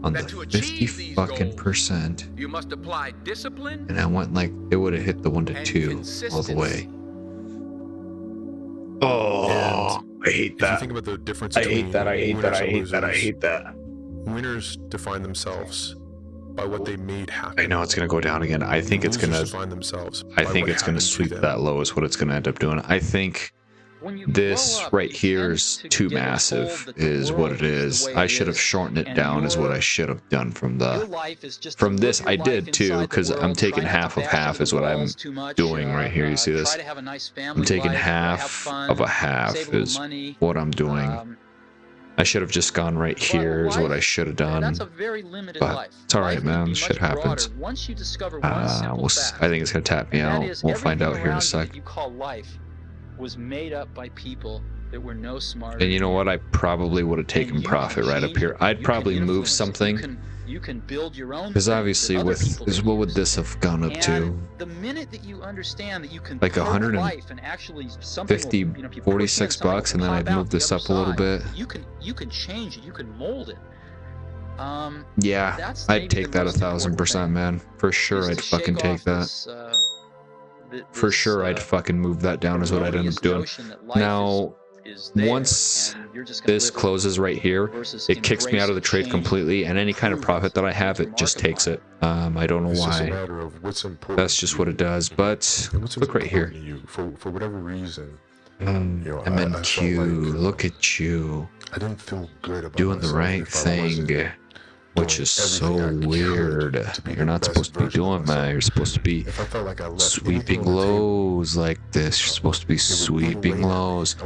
on the 50 fucking percent, you must apply discipline, and I went like, it would have hit the 1 to 2 all the way. Oh, I hate that. If you think about the difference I hate that. I hate that. I hate that. I hate that. Winners define themselves by what they made happen. I know it's gonna go down again. I think it's gonna define themselves. I think it's gonna sweep that low is what it's gonna end up doing. I think this right here is too massive is what it is. I should have shortened it down is what I should have done from this. I did too, because I'm taking half of half is what I'm doing right here. You see this? I'm taking half of a half is what I'm doing. I should have just gone right here is what I should have done. That's a very limited but life. it's alright, man. Shit happens. Once you discover one simple fact, I think it's gonna tap me out. We'll find out here in a sec. You call life was made up by people that were no smarter. And you know what? I probably would have taken profit right up here. I'd probably move something. You can build your own. Because obviously, what would this have gone up to? The minute that you understand that you can like 150, 46 bucks, and then I'd move this up a little bit. You can change it. You can mold it. Yeah, I'd take that 1,000%, man. For sure, I'd fucking take that. For sure, I'd fucking move that down is what I'd end up doing. Now, once this closes right here, it kicks me out of the trade completely, and any kind of profit that I have, it just takes it. I don't know why. That's just what it does. But look right here. For whatever reason. MNQ, look at you. I didn't feel good about doing the right thing. Which is so weird. You're not supposed to be doing that. You're supposed to be sweeping lows like this. You're supposed to be sweeping lows.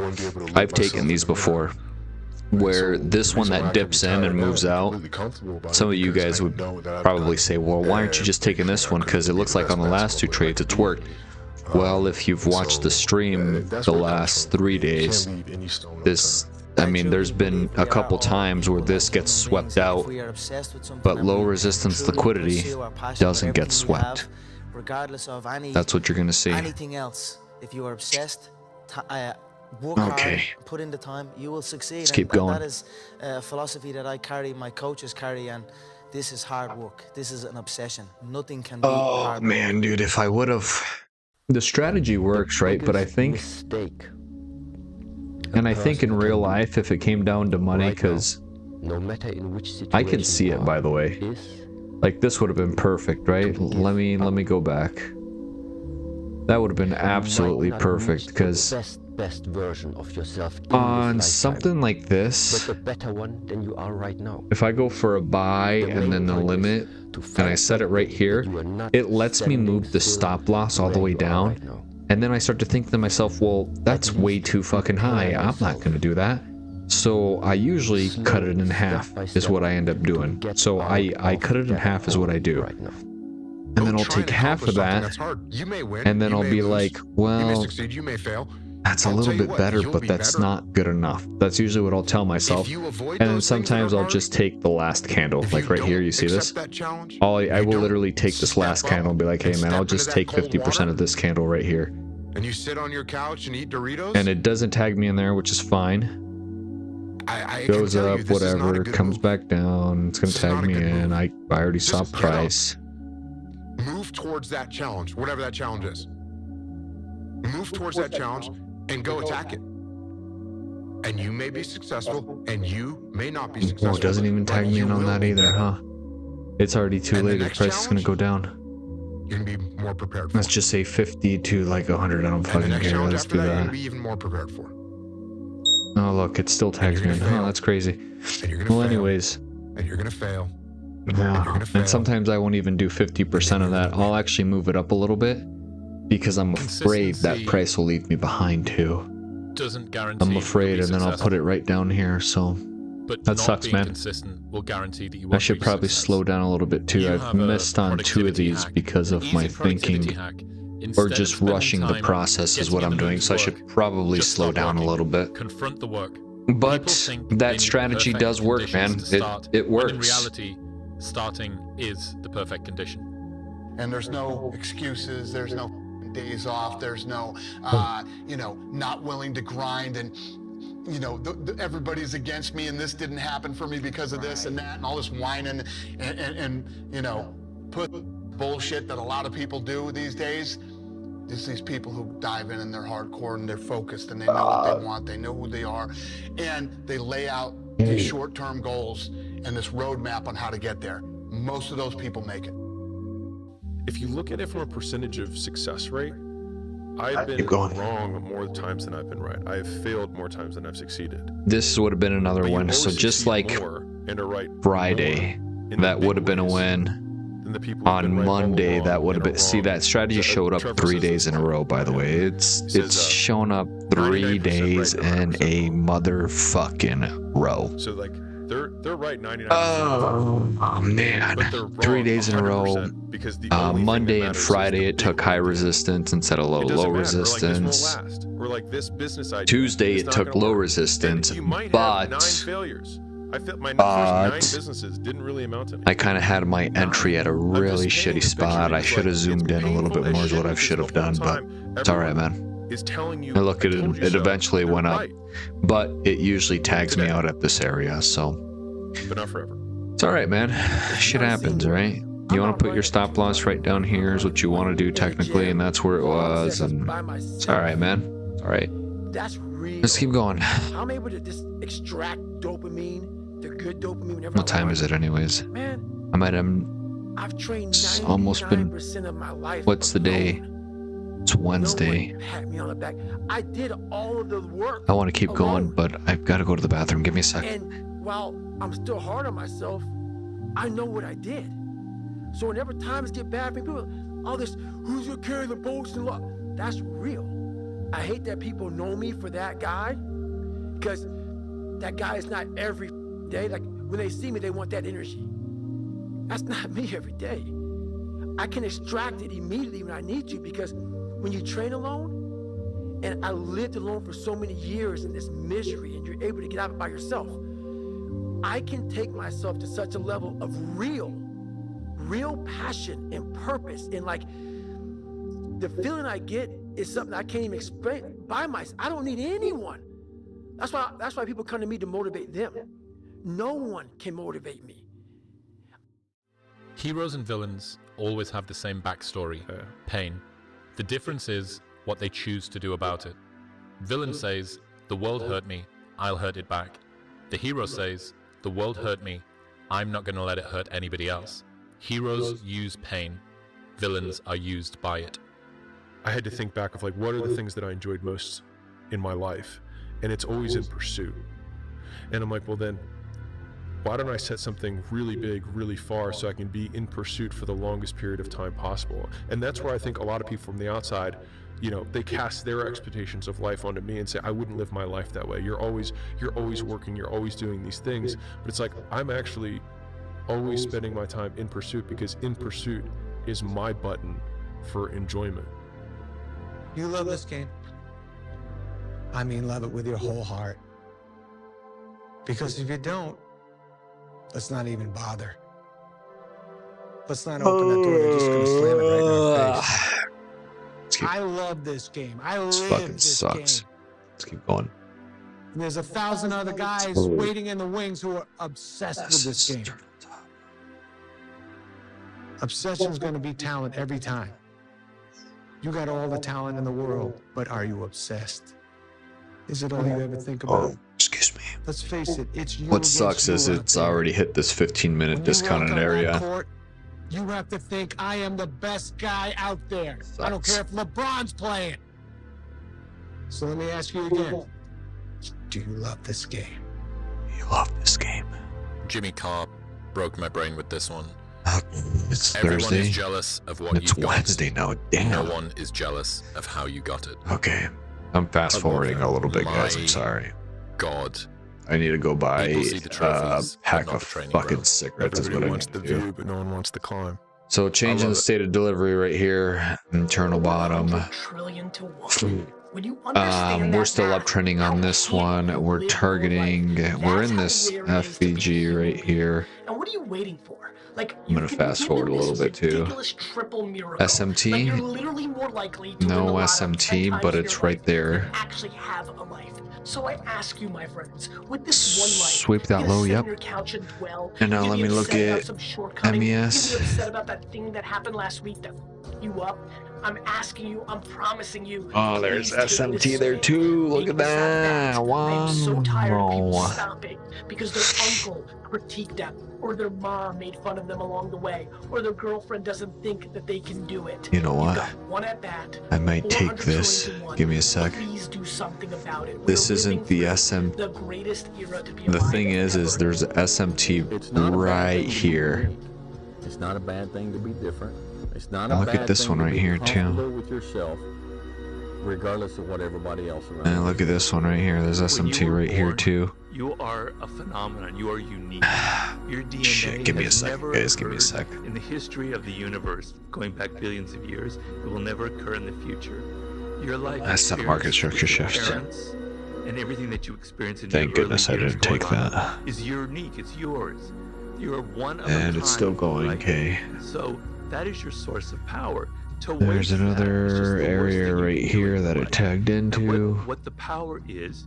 I've taken these before, where this one that dips in and moves out. Some of you guys would probably say, well, why aren't you just taking this one? Because it looks like on the last 2 trades it's worked. Well, if you've watched the stream the last 3 days, there's been a couple times where this gets swept out, but low resistance liquidity doesn't get swept. That's what you're going to see. Anything else, if you are obsessed, work hard, put in the time, you will succeed. Let's keep going. That is a philosophy that I carry, my coaches carry, and this is hard work. This is an obsession. Nothing can be hard work. Man, dude, if I would have... The strategy works, right? But I think... And I think in real life, if it came down to money, because I can see it, by the way. Like, this would have been perfect, right? Let me go back. That would have been absolutely perfect, because best version of yourself on something like this, but a better one than you are right now. If I go for a buy and then the limit, and I set it right here, it lets me move the stop loss all the way down. And then I start to think to myself, well, that's way too fucking high. I'm not going to do that. So I usually cut it in half is what I end up doing. So I cut it in half is what I do. And then I'll take half of that, and then I'll be like, well, you may succeed, you may fail. That's a little bit better, but that's not good enough. That's usually what I'll tell myself. And then sometimes I'll just take the last candle, like right here, you see this? I will literally take this last candle and be like, hey man, I'll just take 50% of this candle right here. And you sit on your couch and eat Doritos? And it doesn't tag me in there, which is fine. Goes up, whatever, comes back down, it's gonna tag me in. I already saw price. Move towards that challenge, whatever that challenge is. Move towards that challenge and go attack it. And you may be successful, and you may not be successful. Oh, it doesn't even tag me in on that either, huh? It's already too late. The price is gonna go down. You're gonna be more prepared for. Let's just say 50 to like 100. I don't fucking care. Let's do You're that. gonna be even more prepared for. Oh look, it still tags me in. Oh, that's crazy. Well, anyways. And you're gonna fail. Yeah. And sometimes I won't even do 50% of that. I'll actually move it up a little bit because I'm afraid that price will leave me behind too. Doesn't guarantee. I'm afraid, and then I'll put it right down here. So but that sucks, man. Consistent will guarantee that you I should probably slow down a little bit too. I've missed on 2 of these because of my thinking, or just rushing the process is what I'm doing. So I should probably slow down a little bit. Confront the work. But that strategy does work, man. It works. In reality, starting is the perfect condition. And there's no excuses. There's no days off. There's no, you know, not willing to grind and, you know, everybody's against me and this didn't happen for me because of this and that and all this whining and you know, put bullshit that a lot of people do these days. It's these people who dive in and they're hardcore and they're focused and they know what they want, they know who they are, and they lay out these short-term goals and this roadmap on how to get there. Most of those people make it. If you look at it from a percentage of success rate, I've been wrong more times than I've been right. I have failed more times than I've succeeded. This would have been another one. So just like Friday, that would have been a win. On Monday, that would have been. See, that strategy showed up 3 days in a row. By the way, it's shown up 3 days in a motherfucking row. So like they're right 99%. Oh man, 3 days in a row. Monday and Friday it took high resistance instead of low resistance. Tuesday it took low resistance, but my first 9 businesses didn't really amount to anything. I kind of had my entry at a really shitty spot. I should have zoomed in a little bit more is what I should have done, but it's alright, man. And look, it eventually went up, but it usually tags me out at this area, so. But not forever. It's alright, man. Shit happens, right? You want to put your stop loss right down here is what you want to do technically, and that's where it was, and it's alright, man. It's alright. Let's keep going. I'm able to just extract dopamine. The good dopamine whenever What time is it anyways? Man, I might have I've trained almost been. of my life. What's the day? It's Wednesday. Pat me on the back. I did all of the work. I want to keep going, but I've got to go to the bathroom. Give me a second. And while I'm still hard on myself, I know what I did. So whenever times get bad for me, people, all this, who's gonna carry the boats and lot? That's real. I hate that people know me for that guy, because that guy is not every day. Like when they see me, they want that energy. That's not me every day. I can extract it immediately when I need to, because when you train alone, and I lived alone for so many years in this misery, and you're able to get out of it by yourself, I can take myself to such a level of real passion and purpose, and like the feeling I get is something I can't even explain by myself. I don't need anyone. That's why people come to me to motivate them. No one can motivate me. Heroes and villains always have the same backstory, pain. The difference is what they choose to do about it. Villain says, the world hurt me, I'll hurt it back. The hero says, the world hurt me, I'm not going to let it hurt anybody else. Heroes use pain, villains are used by it. I had to think back of like, what are the things that I enjoyed most in my life? And it's always in pursuit. And I'm like, well then, why don't I set something really big, really far, so I can be in pursuit for the longest period of time possible? And that's where I think a lot of people from the outside, you know, they cast their expectations of life onto me and say, I wouldn't live my life that way. You're always working, you're always doing these things. But it's like, I'm actually always spending my time in pursuit, because in pursuit is my button for enjoyment. You love this game. I mean, love it with your whole heart. Because if you don't, let's not even bother. Let's not open that door. They're just going to slam it right in our face. I love this game. I live fucking this sucks. game. Let's keep going. And there's 1,000 other guys waiting in the wings who are obsessed with this game. Obsession's going to be talent every time. You got all the talent in the world, but are you obsessed? Is it all you ever think about? Excuse me. Let's face it, it's you. What sucks is it's already hit this 15-minute discounted area. Court, you have to think I am the best guy out there. I don't care if LeBron's playing. So let me ask you again. Do you love this game? You love this game. Jimmy Carr broke my brain with this one. It's Everyone Thursday. is jealous of what It's you've got. Wednesday now. Damn. No one is jealous of how you got it. Okay. I'm fast forwarding a little bit, guys. I'm sorry. God. I need to go buy People see the a trophies, but pack not of the training fucking ground. cigarettes is what I wants need the to do. view, but no one wants the climb. So changing the state of delivery right here, internal bottom. Trillion to 1. When you understand We're still uptrending on this one. We're targeting, we're in this FVG right here. And what are you waiting for? Like, I'm gonna fast forward a little bit too. Triple miracle. SMT? Like, you're literally more likely to No win the lotto SMT, 10 but times it's in your right life there. than actually have a life. So I ask you, my friends, with this one life, Sweep that you're gonna low, sit on yep. your couch and dwell. And now You're let gonna me be look upset about at some shortcoming. You're gonna MES. be upset about that thing that happened last week that f***ed you up. I'm asking you, I'm promising you. Oh, there's please take SMT this there swing. too. Look Maybe at besides that. I am so tired of people Wow. stopping because their uncle critiqued them, or their mom made fun of them along the way, or their girlfriend doesn't think that they can do it. You know what? Got one at bat. I might take 400 this. trillion to 1. Give me a sec. Please do something about it. This We're isn't the living SM. through the greatest era to be The alive thing is there's a SMT right here. It's not a bad thing to be different. It's not a Look bad at this thing one to right be here too. comfortable with yourself, regardless of what everybody else around. And look at this one right here. There's SMT right here too. You are a phenomenon. You are unique. Your DNA Shit, give me a has second, never guys. Give me a occurred sec. in the history of the universe, going back billions of years. It will never occur in the future. Your life That's that market structure shift. parents and everything that you experience in Thank your goodness I early years didn't take going on that. is unique. It's yours. You are one of a And it's still kind, going, right? okay. So that is your source of power. To There's waste that is just another the worst area thing you right can do here in that life. it tagged into. What the power is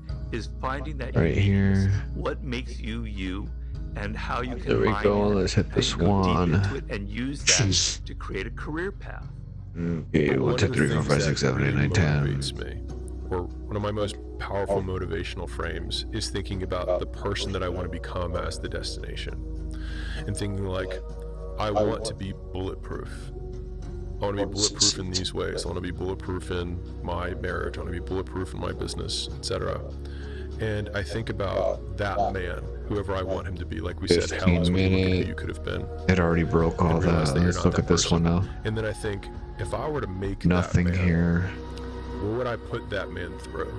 finding that Right uniqueness, here. what makes you you, and how you can There we mine go. it, Let's hit how this you go deep one. into it and use that to create a career path. Okay, 1, 2, 3, 4, 5, 6, 7, 8, 9, 10. Motivates me, or one of my most powerful motivational frames, is thinking about the person that I want to become as the destination, and thinking like, I want to be bulletproof. I want to be bulletproof in these ways. I want to be bulletproof in my marriage. I want to be bulletproof in my business, etc. And I think about that man, whoever I want him to be. Like we said, hell is when you look at who you could have been. It already broke all and realize that. you're Let's not look that at this one now. And then I think, if I were to make Nothing that man, here. what would I put that man through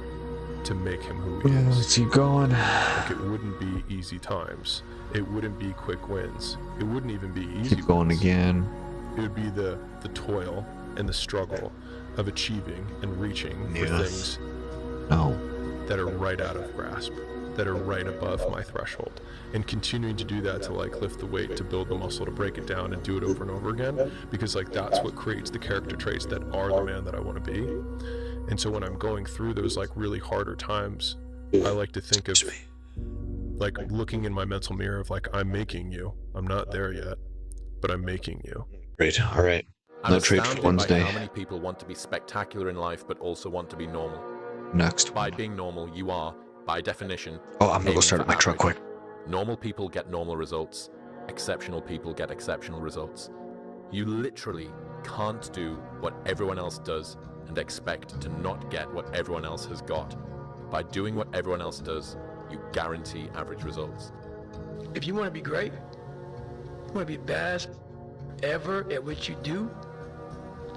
to make him who he is? Let's keep going. Like, it wouldn't be easy times. It wouldn't be quick wins. It wouldn't even be easy Keep going wins. again. It would be the toil and the struggle of achieving and reaching for things that are right out of grasp, that are right above my threshold, and continuing to do that to like lift the weight, to build the muscle, to break it down and do it over and over again, because like that's what creates the character traits that are the man that I want to be. And so when I'm going through those like really harder times, I like to think of like looking in my mental mirror of like, I'm making you. I'm not there yet, but I'm making you. Great. All right. No trade for Astounded Wednesday. by how many people want to be spectacular in life but also want to be normal. Next. By being normal, you are, by definition, Oh, I'm gonna go aiming start for up my truck average. quick. Normal people get normal results. Exceptional people get exceptional results. You literally can't do what everyone else does and expect to not get what everyone else has got. By doing what everyone else does, you guarantee average results. If you want to be great, you want to be best ever at what you do,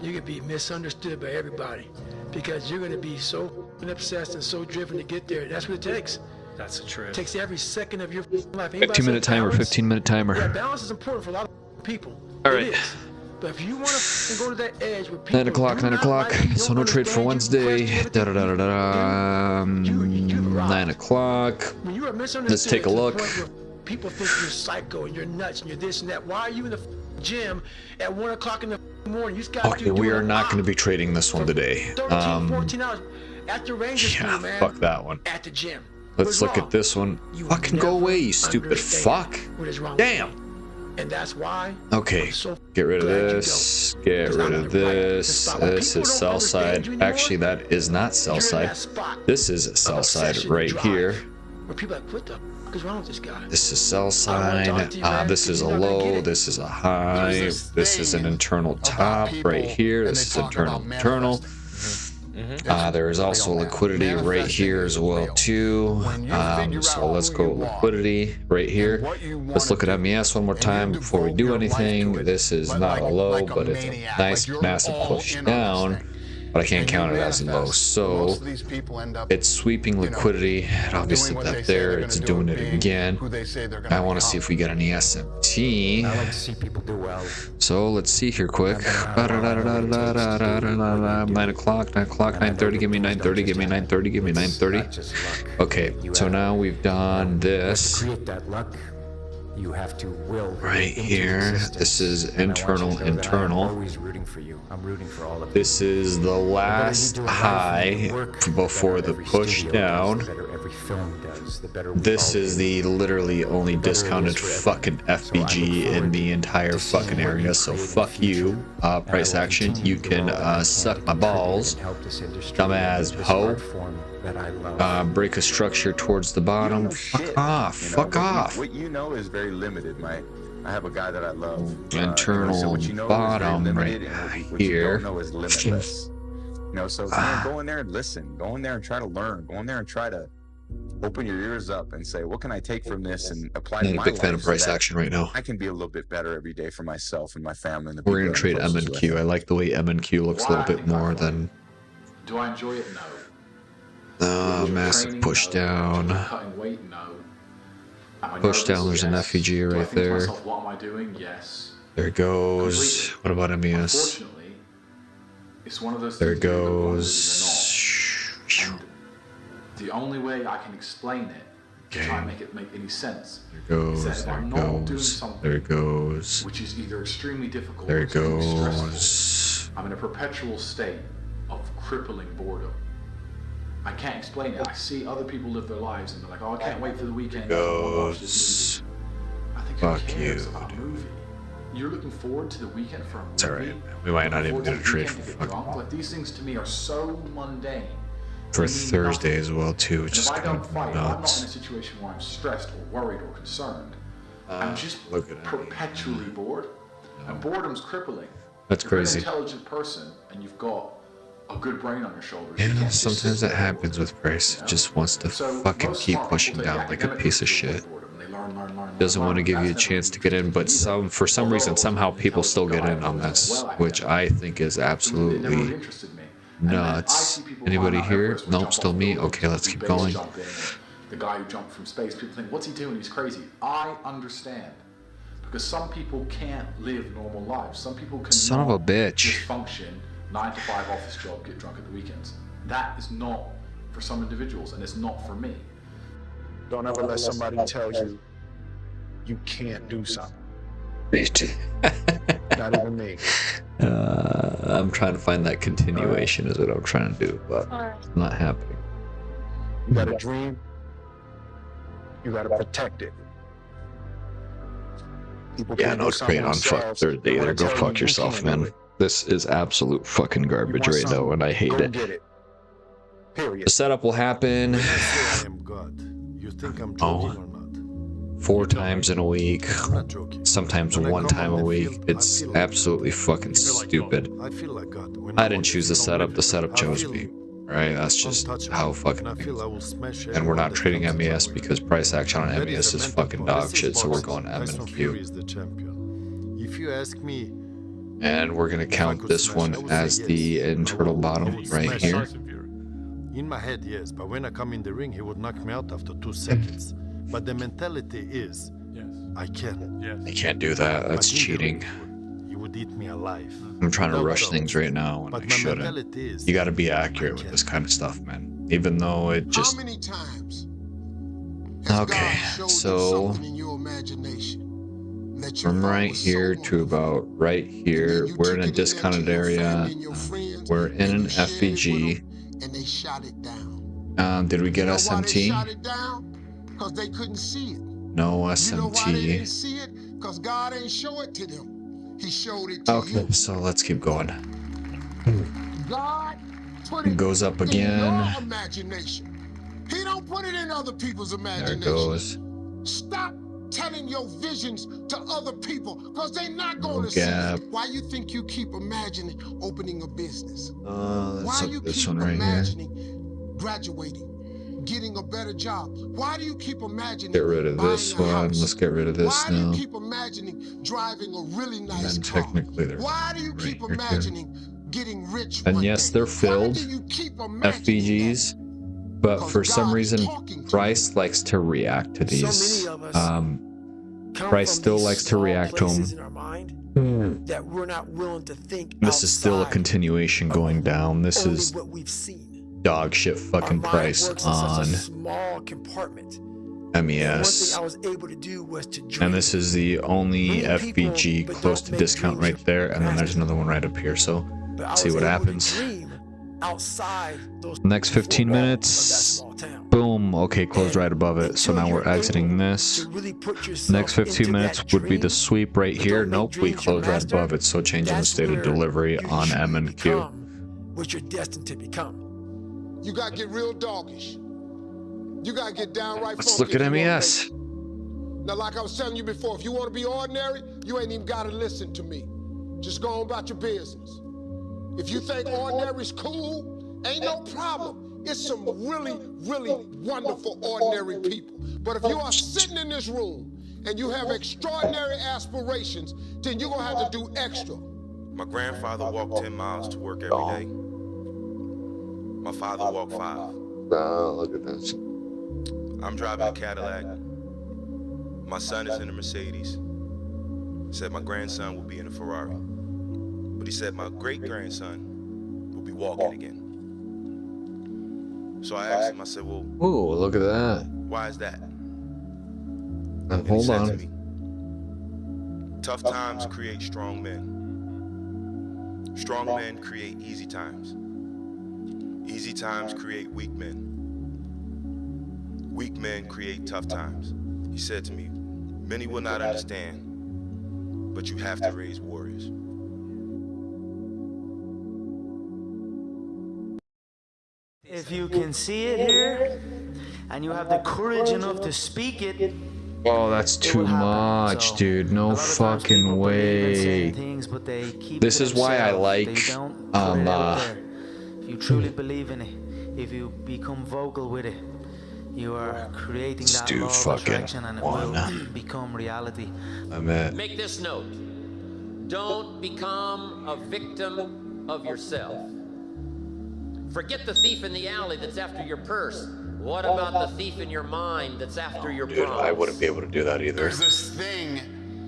you're going to be misunderstood by everybody because you're going to be so obsessed and so driven to get there. That's what it takes. That's the truth. It takes every second of your life. 15-minute timer, 15-minute timer. Yeah, balance is important for a lot of people. All It right. is. But if you want to go to that edge with people, 9 o'clock, 9 o'clock. So no trade for Wednesday. 9 o'clock. When you are Let's take a look. People think you're psycho and you're nuts and you're this and that. Why are you in the gym at 1 o'clock in the morning? You guys Okay, we are not going to be trading this one today. 13, 14 hours at the Ranger school, man. Fuck that one. At the gym. Let's look at this one. Fucking go away, you stupid fuck. Damn. And that's why. Okay, get rid of this. Get rid of this. This is sell side. Actually, that is not sell side. This is sell side right here. Where people are like, what the fuck is wrong with this guy? This is sell side. This is a low. This is a high. This is an internal top right here. This is internal. There is also liquidity right here as well too. So let's go liquidity right here. Let's look at MES one more time before we do anything. This is not a low, but it's a nice massive push down. But I can't count it as a low. So it's sweeping liquidity. It obviously that there. It's doing it again. I want to see if we get any SMT. I like to see people do well. So let's see here quick. 9 o'clock, 9 o'clock, 9:30. Give me 9:30. Give me 9:30. Give me 9:30. Okay, so now we've done this. You have to will right here. This is internal. I'm always rooting for you. I'm rooting for all of you. This is the last high before the push down. This is the literally only discounted fucking FBG in the entire fucking area. So fuck you, price action. You can suck my balls, dumbass hoe. Break a structure towards the bottom. Fuck off. Fuck off. What you know is very limited, Mike. I have a guy that I love. Internal bottom right here. So go in there and listen. Go in there and try to learn. Go in there and try to open your ears up and say, what can I take from this and apply to my life? Big fan of price action right now. I can be a little bit better every day for myself and my family. And the we're gonna trade MNQ. I like the way MNQ looks a little bit more than. Do I enjoy it? No. Massive push down. Push down, there's an FEG right there. What am I doing? Yes. There it goes. What about MES? Unfortunately, it's one of those there it goes. And the only way I can explain it to try and make it make any sense. There it goes. There it goes. There it goes. Which is either extremely difficult there it or goes. I'm in a perpetual state of crippling boredom. I can't explain it. I see other people live their lives and they're like, oh, I can't wait for the weekend. Goes. I think fuck who cares you. about a movie? You're looking forward to the weekend for a movie? It's alright. We might not even do a trade for fucking. Like, these things to me are so mundane. For Thursday as well too, which is kind of nuts. I'm not in a situation where I'm stressed or worried or concerned. I'm just perpetually bored. And boredom's crippling. That's crazy. If you're an intelligent person and you've got a good brain on your shoulders. Yeah, sometimes that happens with Price. It just wants to fucking keep pushing down like a piece of shit. Doesn't want to give you a chance to get in, but for some reason, somehow people still get in on this, which I think is absolutely nuts. Anybody here? Nope, still me. Okay, let's keep going. The guy who jumped from space, people think, what's he doing? He's crazy. I understand. Because some people can't live normal lives. Some people can son of a bitch. Just function 9 to 5 office job, get drunk at the weekends. That is not for some individuals, and it's not for me. Don't ever let somebody tell you you can't do something. Not even me. I'm trying to find that continuation is what I'm trying to do, but it's not happening. You got a dream. You got to protect it. Yeah, no, it's great on fuck Thursday either. Go fuck yourself, man. This is absolute fucking garbage right now, and I hate it. The setup will happen 4 times in a week, sometimes 1 time a week. It's absolutely fucking stupid. I didn't choose the setup chose me. Right, that's just how fucking things. And we're not trading MES because price action on MES is fucking dog shit, so we're going MNQ. If you ask me, and we're gonna count this one as the internal bottom right here. In my head, yes, but when I come in the ring, he would knock me out after 2 seconds. But the mentality is, I can't. I can't do that. That's cheating. eat me alive. I'm trying to Without rush doubt. things right now, and But I my shouldn't. mentality is You got to be accurate with this kind of stuff, man. Even though it just. How many times Okay, so in your imagination that from right here to about right here, we're in a discounted area. We're in an FVG. and they shot it down? Did we get You know why they SMT? shot it down? Because they couldn't see it. No You know why they didn't SMT. see it? Because God ain't show it to them. He showed it to Okay, you. so let's keep going. God put It it goes up in again. your imagination. He don't put it in other people's There imagination. it goes. Stop telling your visions to other people because they're not going to gap. see it. Why you think you keep imagining opening a business? Let's Why look you at this keep one right here. imagining graduating, getting a better job? Why do you keep imagining Get rid of this buying a one. house? Let's get rid of this Why do now. you keep imagining driving a really And nice then car? technically they're Why do you right keep here too. imagining getting rich And one yes, day? they're Why filled do you keep imagining FVGs, but for some reason, Bryce likes to react to these. many of us Bryce still likes to react to them. in our mind that we're not willing to think This is still a continuation going down. This only is what we've seen. dog shit fucking Price Works in on such a small compartment. And one thing MES. I was able to do was to dream. And this is the only FVG close to discount right there. And then there's another one right up here. So see what happens. outside those Next 15 minutes. Boom. Okay, closed right above it. So now we're exiting this. Next 15 minutes would be the sweep right here. Nope, we closed right above it. So changing the state of delivery on M and Q. what you're destined to become. You got to get real doggish. You got to get downright Let's funky look at if you wanna MES. make it. Now, like I was telling you before, if you want to be ordinary, you ain't even got to listen to me. Just go on about your business. If you think ordinary's cool, ain't no problem. It's some really, really wonderful ordinary people. But if you are sitting in this room and you have extraordinary aspirations, then you're going to have to do extra. My grandfather walked 10 miles to work every day. My father walked 5. Look at this. I'm driving a Cadillac. My son is in a Mercedes. Said my grandson will be in a Ferrari. But he said my great-grandson will be walking again. So I asked him, I said, well, Ooh, look at that. why is that? Now, And he hold said to on. me, tough times create strong men. Strong men create easy times. Easy times create weak men. Weak men create tough times. He said to me, many will not understand, but you have to raise warriors. If you can see it here, and you have the courage enough to speak it, Oh, that's too much, dude. No fucking way. This is why I like if you truly believe in it, if you become vocal with it, you are creating that dude law of fucking attraction and it won. will become reality. I'm at. Make this note. Don't become a victim of yourself. Forget the thief in the alley that's after your purse. What about the thief in your mind that's after your Dude, promise? I wouldn't be able to do that either. There's this thing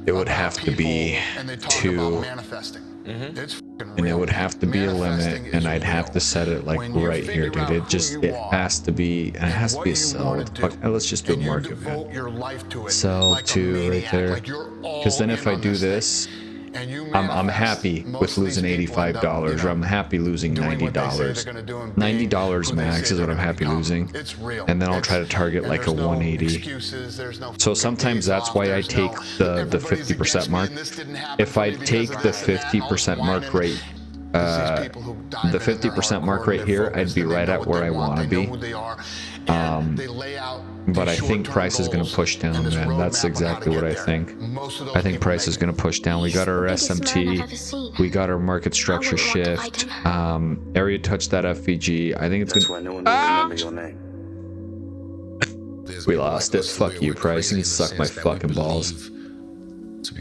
It would have to be and they talk two, about manifesting. It's and it would have to be a limit, and I'd have to set it like right here, dude. It has to be, and it has to be a sell. Fuck, let's just do a market, man. your life to it. Sell to right there. Because then if I do this, I'm happy with losing $85, or I'm happy losing $90. $90 max is what I'm happy losing. And then I'll try to target like a 180. So sometimes that's why I take the 50% mark. If I take the 50% mark rate, the 50% mark right here, I'd be right at where I want to be. But I think price is going to push down, man. That's exactly what I think. I think price is going to push down. We got our SMT. We got our market structure shift. Area touched that FVG. I think it's going to... We lost it. Fuck you, price. You can suck my fucking balls.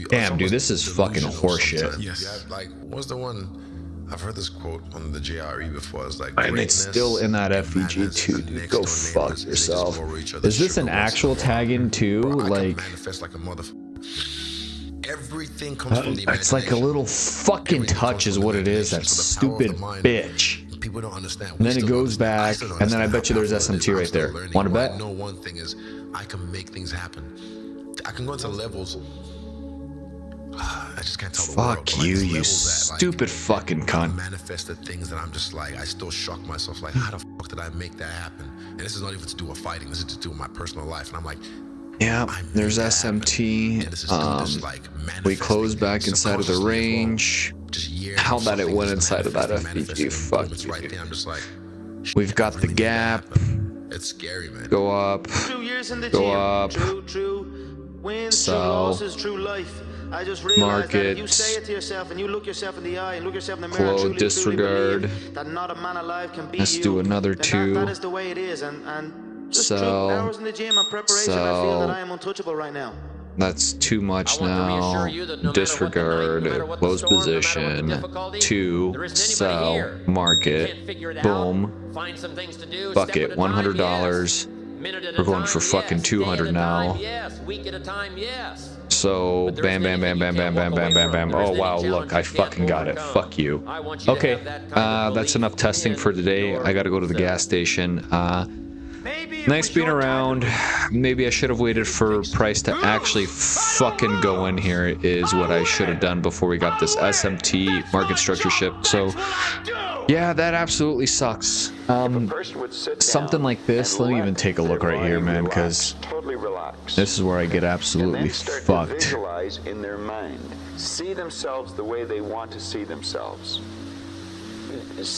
Damn, dude, this is fucking horseshit. Yes. Like, what's the one? I've heard this quote on the JRE before. It's like, And it's still in that FVG too, dude. Go fuck yourself. Is this an actual tag in too? Like, manifest like a motherfucker. Every Everything comes from the It's like a little fucking touch is what it is. That stupid bitch. People don't understand. And then it goes back, and then I bet you there's SMT right there. Want to bet? I know one thing is, I can make things happen. I can go into levels. I just can't tell the world. Fuck you, you stupid fucking cunt. Manifested things that I'm just like, I still shock myself. Like, how the fuck did I make that happen? And this is not even to do with fighting. This is to do with my personal life. And I'm like, yeah, there's SMT. We close back inside of the range. How that it went inside of that FPG. Fuck you. We've got the gap. It's scary, man. Go up. Go up. Wins, true losses, true life. I just realized that if you say it to yourself and you look yourself in the eye and look yourself in the mirror, truly, disregard. believe that not a man alive can beat Let's you, do another two. That is the way it is, and just hours in the gym and preparation, I feel that I am untouchable right now. That's too much now. Disregard. Close position. 2. Sell. Market. Boom. Bucket. $100. We're going for fucking 200 now. So bam, bam, bam, bam, bam, bam, bam, bam, bam. Oh wow, look, I fucking got it. Fuck you. Okay, that's enough testing for today. I gotta go to the gas station. Nice being around. Maybe I should have waited for price to actually fucking go in here is what I should have done before we got this SMT market structure ship. So yeah, that absolutely sucks. Something like this, let me even take a look right here, man, because this is where I get absolutely fucked. Visualize in their mind, see themselves the way they want to see themselves.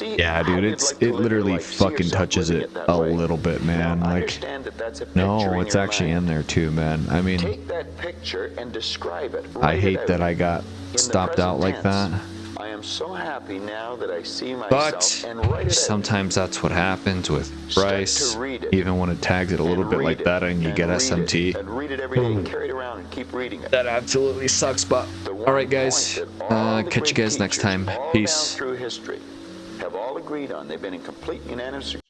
Yeah, dude, it literally fucking touches it a little bit, man. Like, no, it's actually in there too, man. I mean, take that picture and describe it. I hate that I got stopped out like that. I am so happy now that I see myself and write it. Sometimes that's what happens with price. Even when it tags it a little bit like that, and you get SMT. And read it every day, carry it around and keep reading it. That absolutely sucks, but all right, guys. Catch you guys next time. Peace. Through history have all agreed on. They've been in complete unanimous agreement.